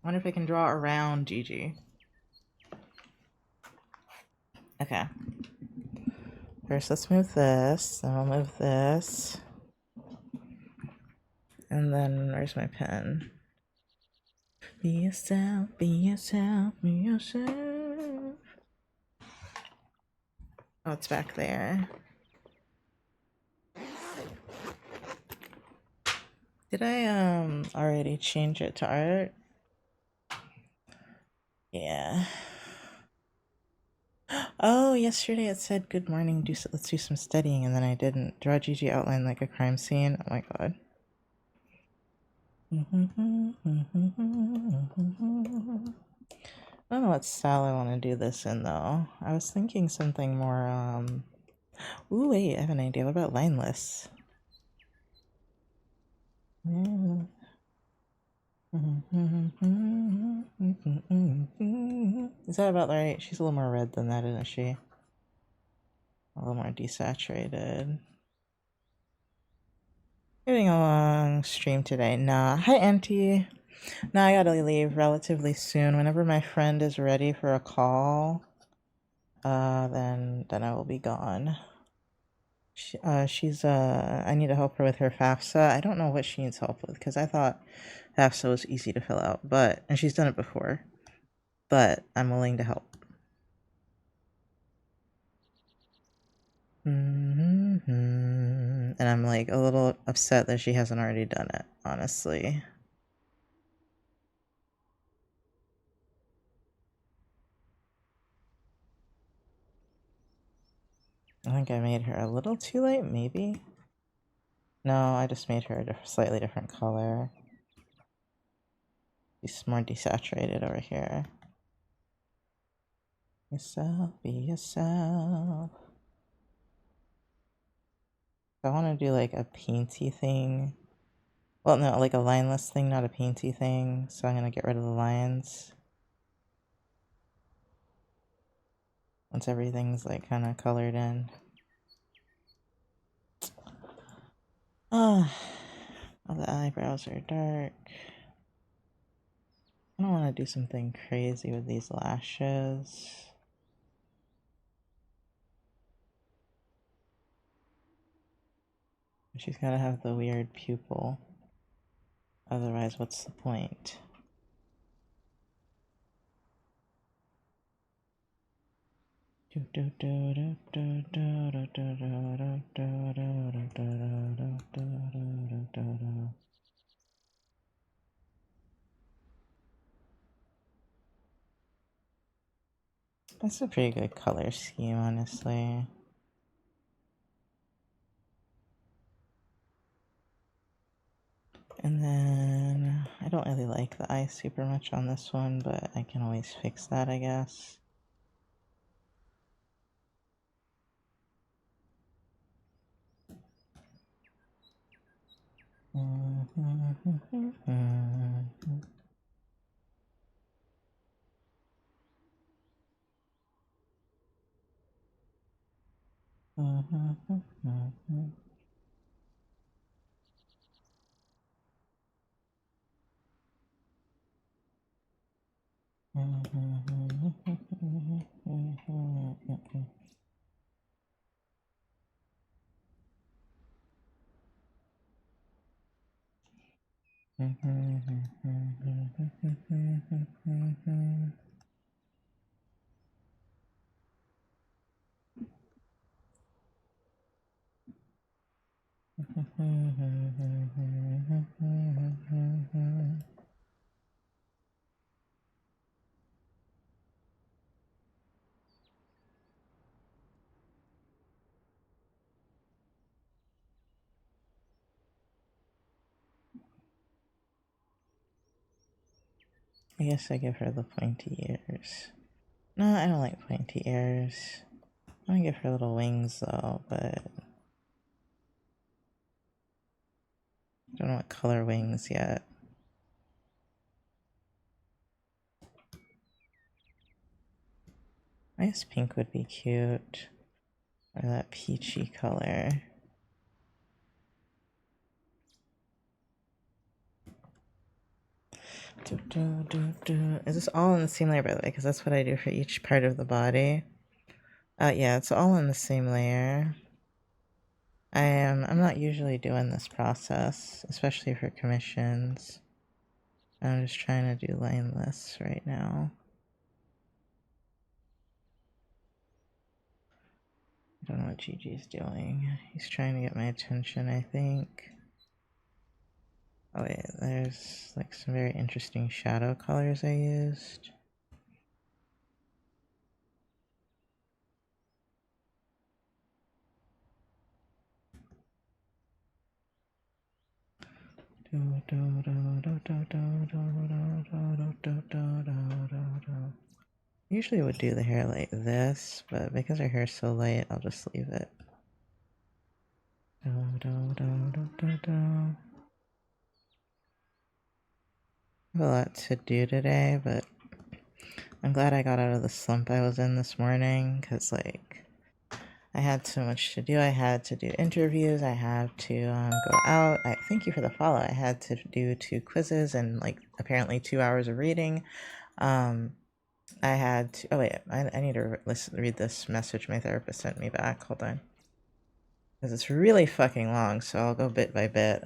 S1: Wonder if I can draw around Gigi. Okay. First, let's move this. Then I'll move this. And then, where's my pen? Be yourself, be yourself, be yourself. Oh, it's back there. Did I already change it to art? Yeah. Oh, yesterday it said good morning, let's do some studying, and then I didn't. Draw Gigi outline like a crime scene. Oh my god. I don't know what style I want to do this in though. I was thinking something more, ooh, wait, I have an idea. What about lineless? Is that about right? She's a little more red than that, isn't she? A little more desaturated. Getting a long stream today. Nah. Hi, Auntie. Nah, I gotta leave relatively soon. Whenever my friend is ready for a call, then I will be gone. I need to help her with her FAFSA. I don't know what she needs help with, because I thought FAFSA was easy to fill out, and she's done it before, but I'm willing to help. And I'm like a little upset that she hasn't already done it, honestly. I think I made her a little too light, maybe? No, I just made her a slightly different color. She's more desaturated over here. Yourself, be yourself. I want to do like a painty thing. Well, no, like a lineless thing, not a painty thing. So I'm going to get rid of the lines. Once everything's like kind of colored in. Ah, all the eyebrows are dark. I don't want to do something crazy with these lashes. She's got to have the weird pupil. Otherwise, what's the point? That's a pretty good color scheme, honestly. And then I don't really like the eye super much on this one, but I can always fix that, I guess. I guess I give her the pointy ears. No, I don't like pointy ears. I want to give her little wings though, but I don't know what color wings yet. I guess pink would be cute. Or that peachy color. Is this all in the same layer, by the way? Because that's what I do for each part of the body. Yeah, it's all in the same layer. I'm not usually doing this process, especially for commissions. I'm just trying to do lineless right now. I don't know what Gigi's doing. He's trying to get my attention, I think. Oh wait, there's like some very interesting shadow colors I used. Usually would do the hair like this, but because her hair's so light, I'll just leave it. Do, do, do, do, do, do. I have a lot to do today, but I'm glad I got out of the slump I was in this morning, because, like, I had so much to do. I had to do interviews, I had to go out. Thank you for the follow. I had to do 2 quizzes and, like, apparently 2 hours of reading. I had to, oh wait, I need to read this message my therapist sent me back. Hold on. Because it's really fucking long, so I'll go bit by bit.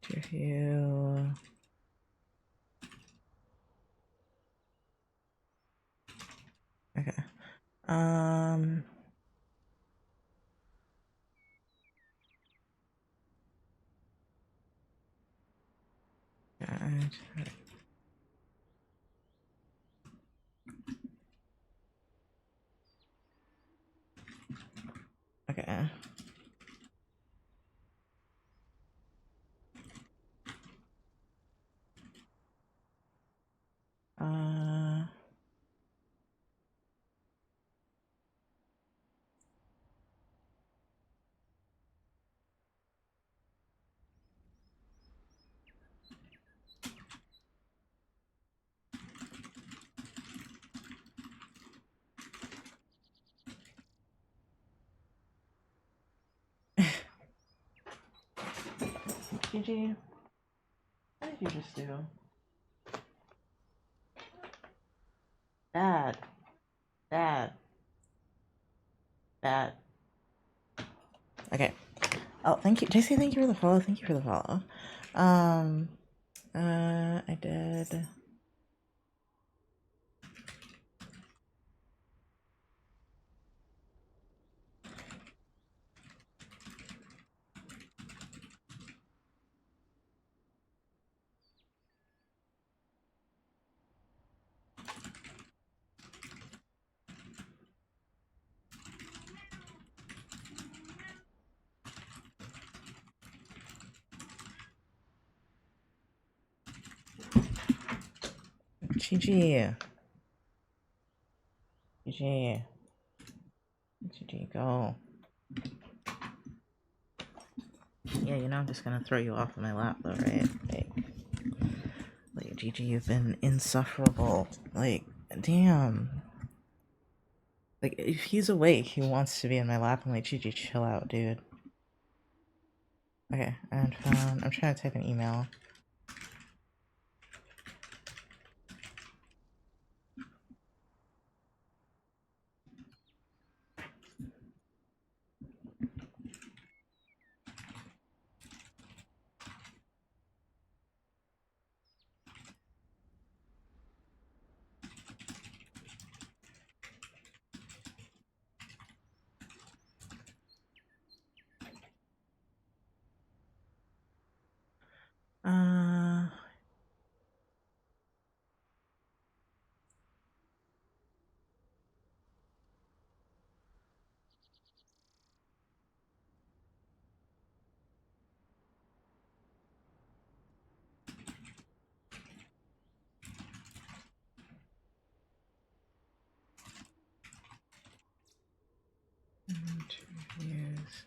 S1: Interview. Okay. God. Okay. Gigi, what did you just do? Bad. Bad. Bad. Okay. Oh, thank you. Did I say thank you for the follow? Thank you for the follow. I did. Gigi. Gigi. Gigi, go. Yeah, you know I'm just gonna throw you off of my lap though, right? Like Gigi, you've been insufferable. Like, damn. Like, if he's awake, he wants to be in my lap. I'm like, Gigi, chill out, dude. Okay, and I'm trying to type an email. Interviews.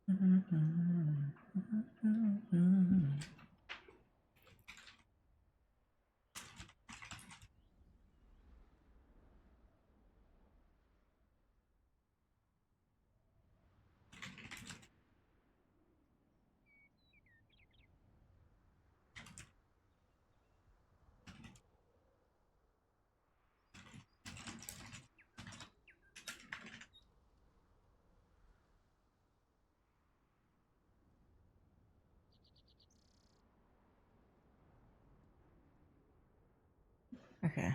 S1: Okay. Okay.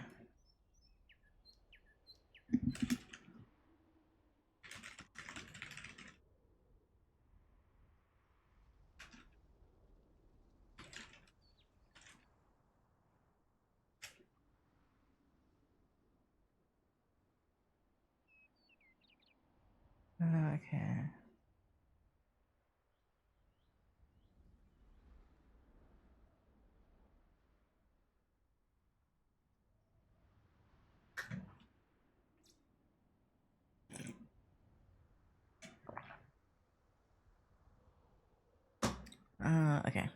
S1: Okay.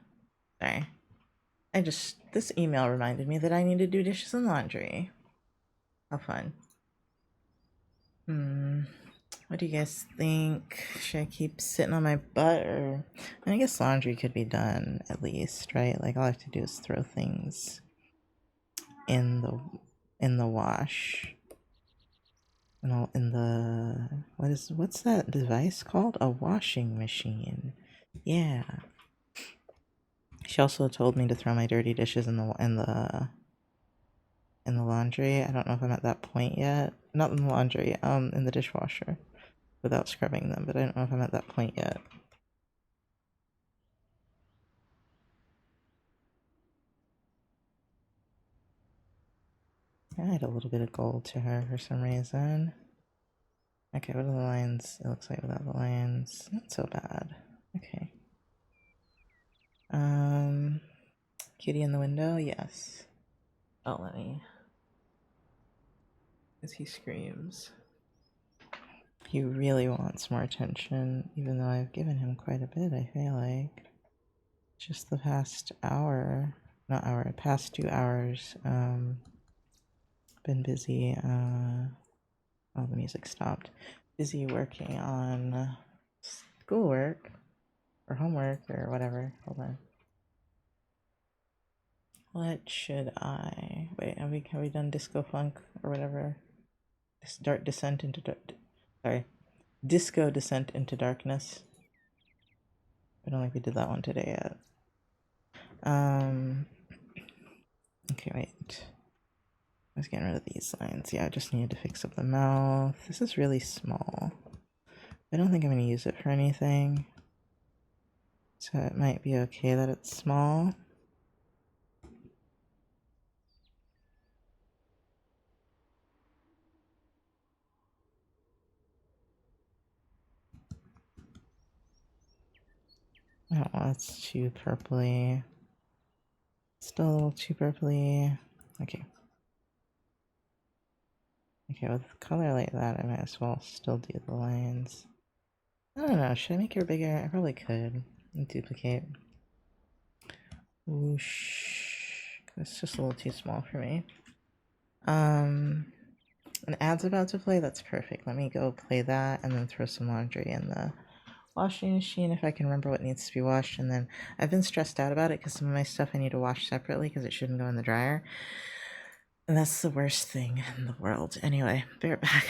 S1: Sorry. This email reminded me that I need to do dishes and laundry. How fun. What do you guys think? Should I keep sitting on my butt or I guess laundry could be done at least, right? Like all I have to do is throw things in the wash. In the what's that device called? A washing machine. Yeah. She also told me to throw my dirty dishes in the laundry. I don't know if I'm at that point yet. Not in the laundry, in the dishwasher without scrubbing them, but I don't know if I'm at that point yet. I had a little bit of gold to her for some reason. Okay, what are the lines? It looks like without the lines. Not so bad. Okay. Kitty in the window? Yes. Oh, let me. As he screams. He really wants more attention, even though I've given him quite a bit, I feel like. Just the past hour, not hour, past 2 hours, been busy, oh, the music stopped. Busy working on schoolwork, or homework, or whatever. Hold on. What should I... Wait, have we done Disco Funk, or whatever? Dark Descent into... Sorry. Disco Descent into Darkness. I don't think we did that one today yet. Okay, wait. I was getting rid of these lines. Yeah, I just needed to fix up the mouth. This is really small. I don't think I'm going to use it for anything. So it might be okay that it's small. Oh, that's too purpley. Still a little too purpley. Okay. Okay, with color like that, I might as well still do the lines. I don't know, should I make her bigger? I probably could. Duplicate. Whoosh. It's just a little too small for me. An ad's about to play? That's perfect. Let me go play that and then throw some laundry in the washing machine if I can remember what needs to be washed. And then I've been stressed out about it because some of my stuff I need to wash separately because it shouldn't go in the dryer. And that's the worst thing in the world. Anyway, be right back.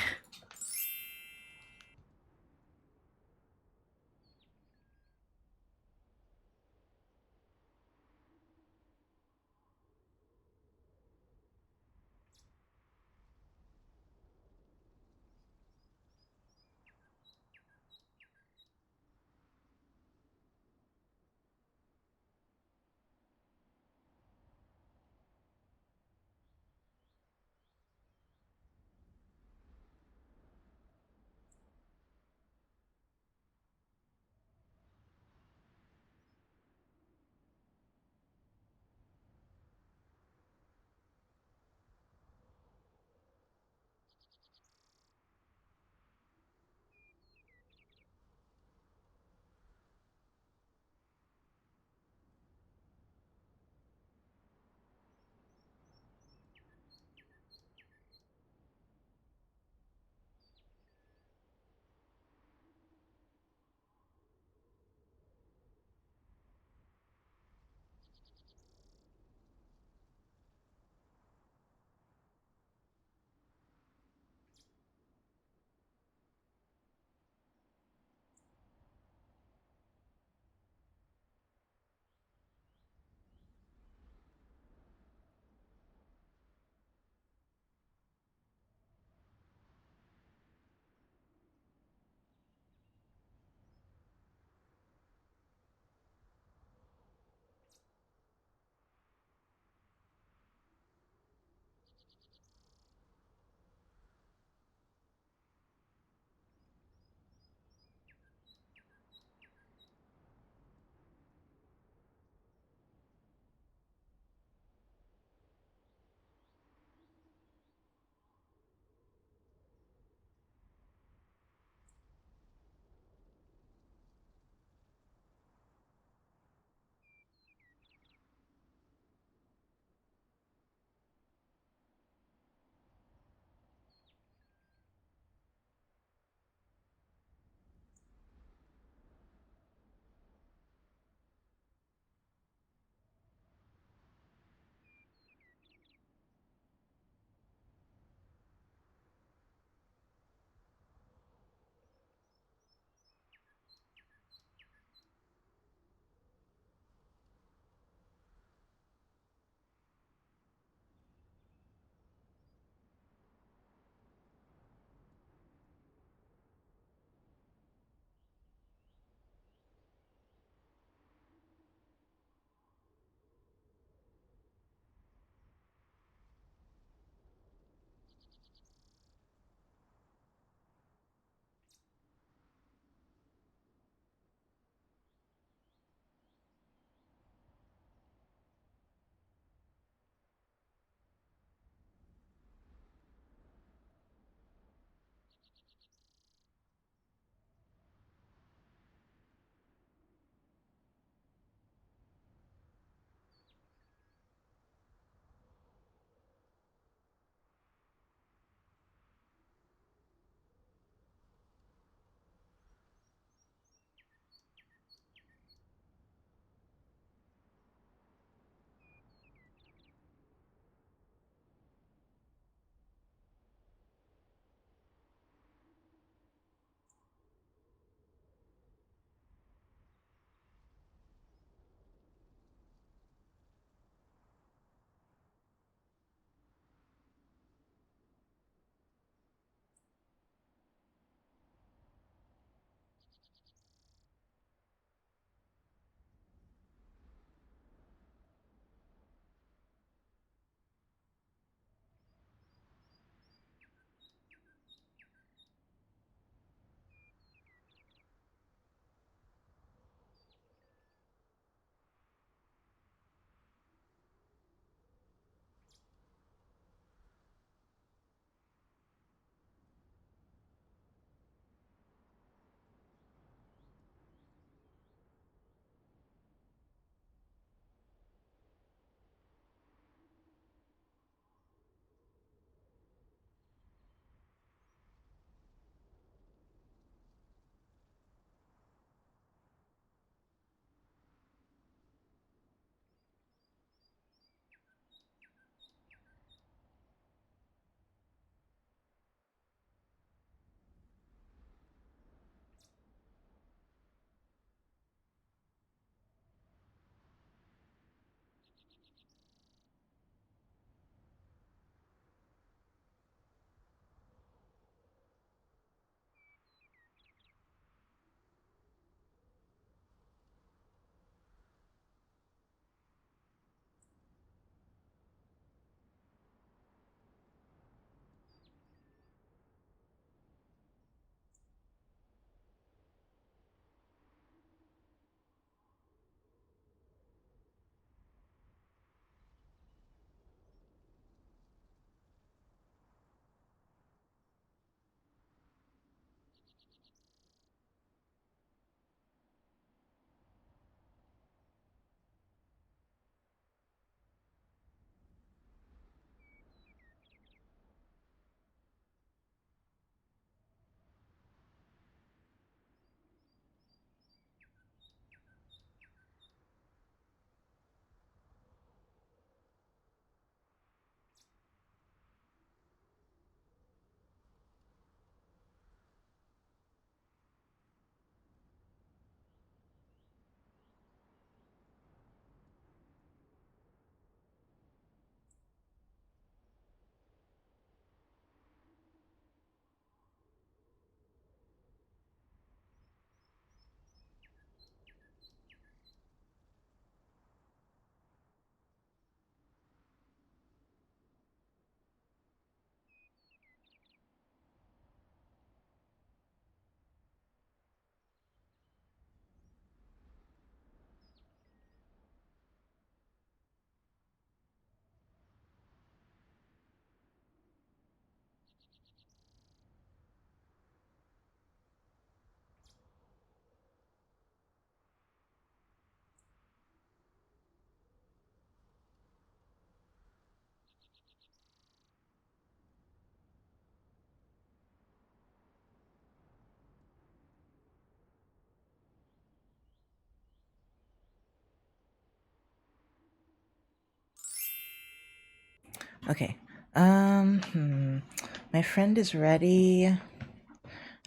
S1: Okay. My friend is ready.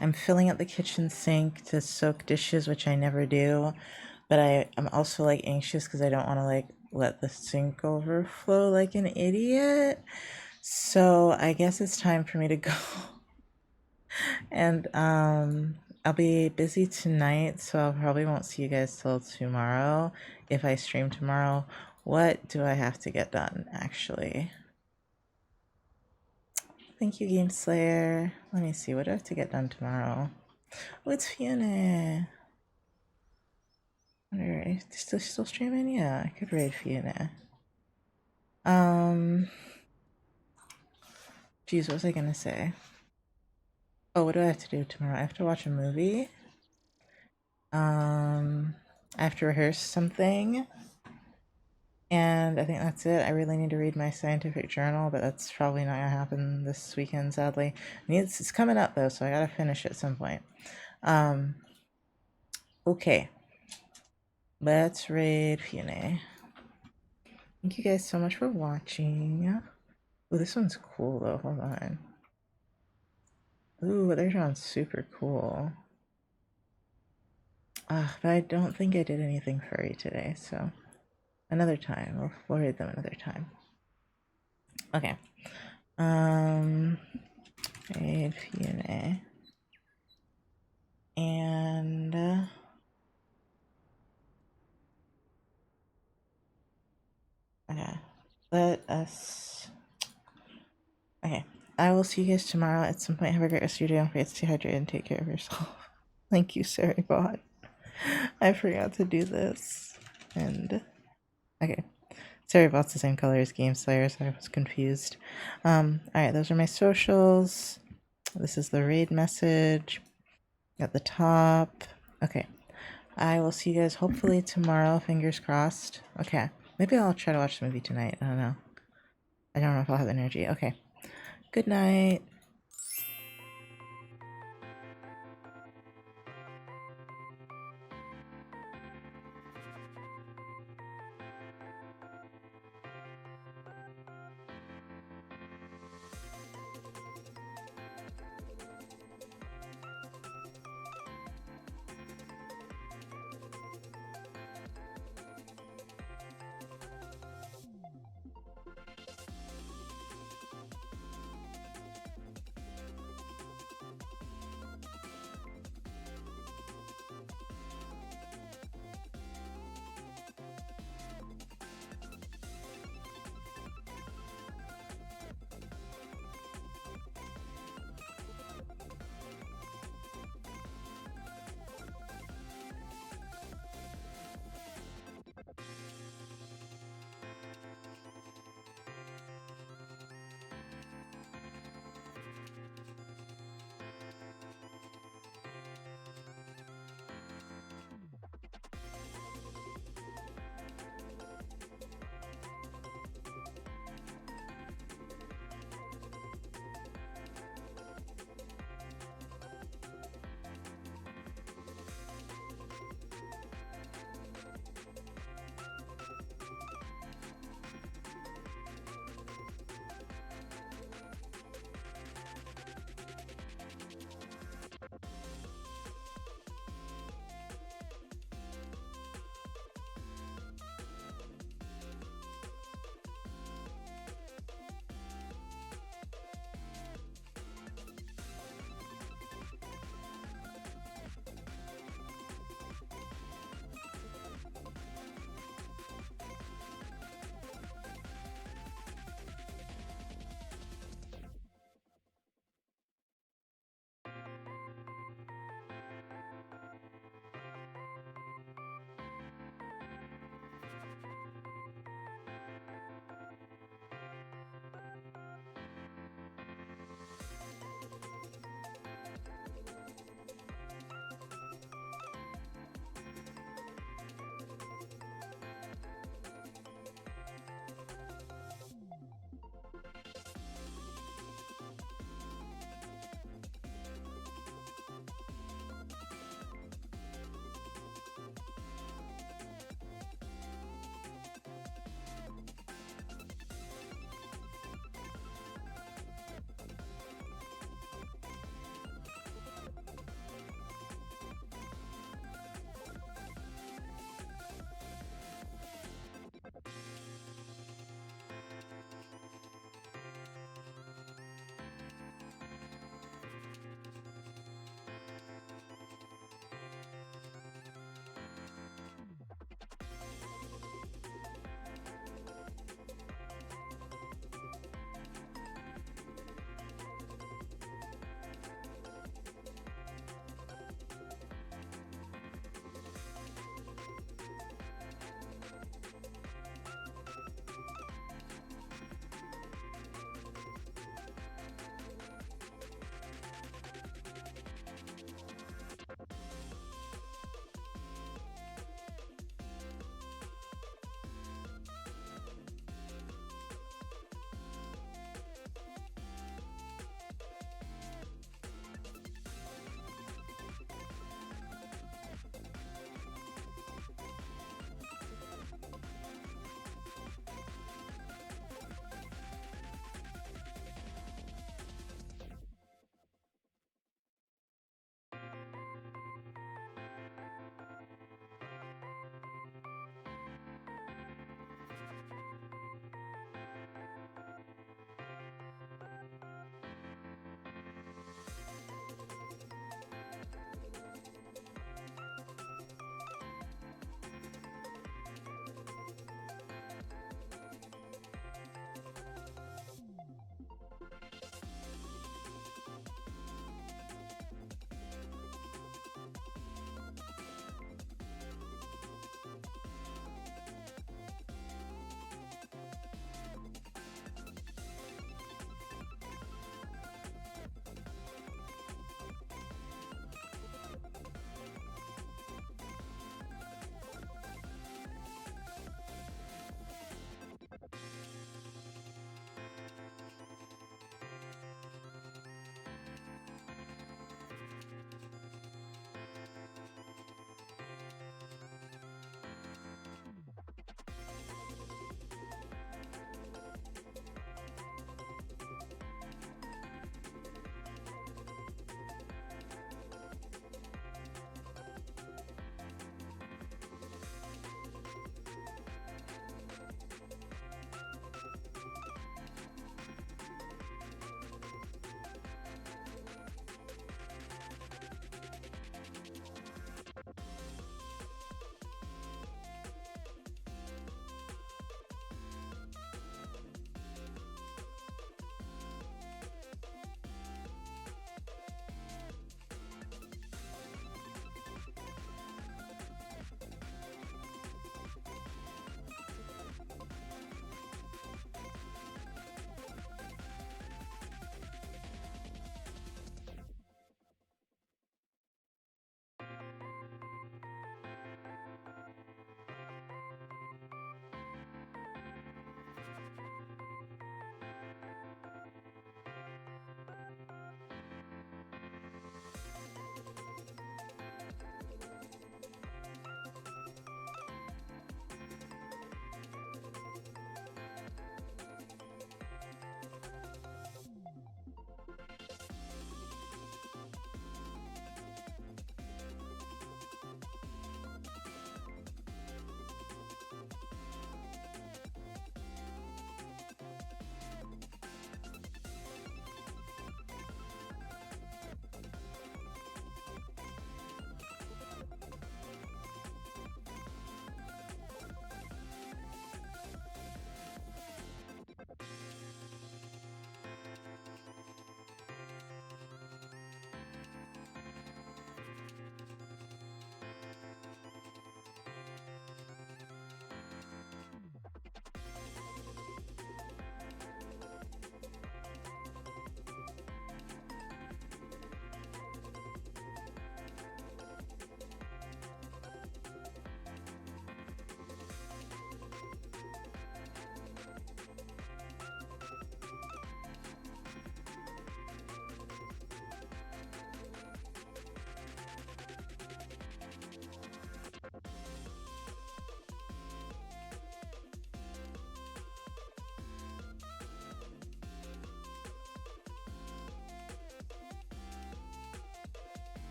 S1: I'm filling up the kitchen sink to soak dishes, which I never do. But I'm also like anxious because I don't want to like let the sink overflow like an idiot. So I guess it's time for me to go. And I'll be busy tonight, so I probably won't see you guys till tomorrow. If I stream tomorrow, what do I have to get done actually? Thank you, Game Slayer. Let me see, what do I have to get done tomorrow? Oh, it's Fiona. Wonder if still streaming? Yeah, I could raid Fiona. Geez, what was I gonna say? Oh, what do I have to do tomorrow? I have to watch a movie. I have to rehearse something. And I think that's it. I really need to read my scientific journal, but that's probably not gonna happen this weekend, sadly. It's coming up though, so I gotta finish at some point. Okay. Let's raid Fiona. Thank you guys so much for watching. Oh, this one's cool though. Hold on. Ooh, they're on super cool. But I don't think I did anything furry today, so another time. We'll raid them another time. Okay. Raid Fiona. And okay. Let us. Okay. I will see you guys tomorrow at some point. Have a great rest of your day. Don't forget to stay hydrated and take care of yourself. Thank you, Saribot. I forgot to do this. And okay. Saribot's the same color as Game Slayer, so I was confused. Alright, those are my socials. This is the raid message at the top. Okay. I will see you guys hopefully tomorrow, fingers crossed. Okay. Maybe I'll try to watch the movie tonight. I don't know. I don't know if I'll have energy. Okay. Good night.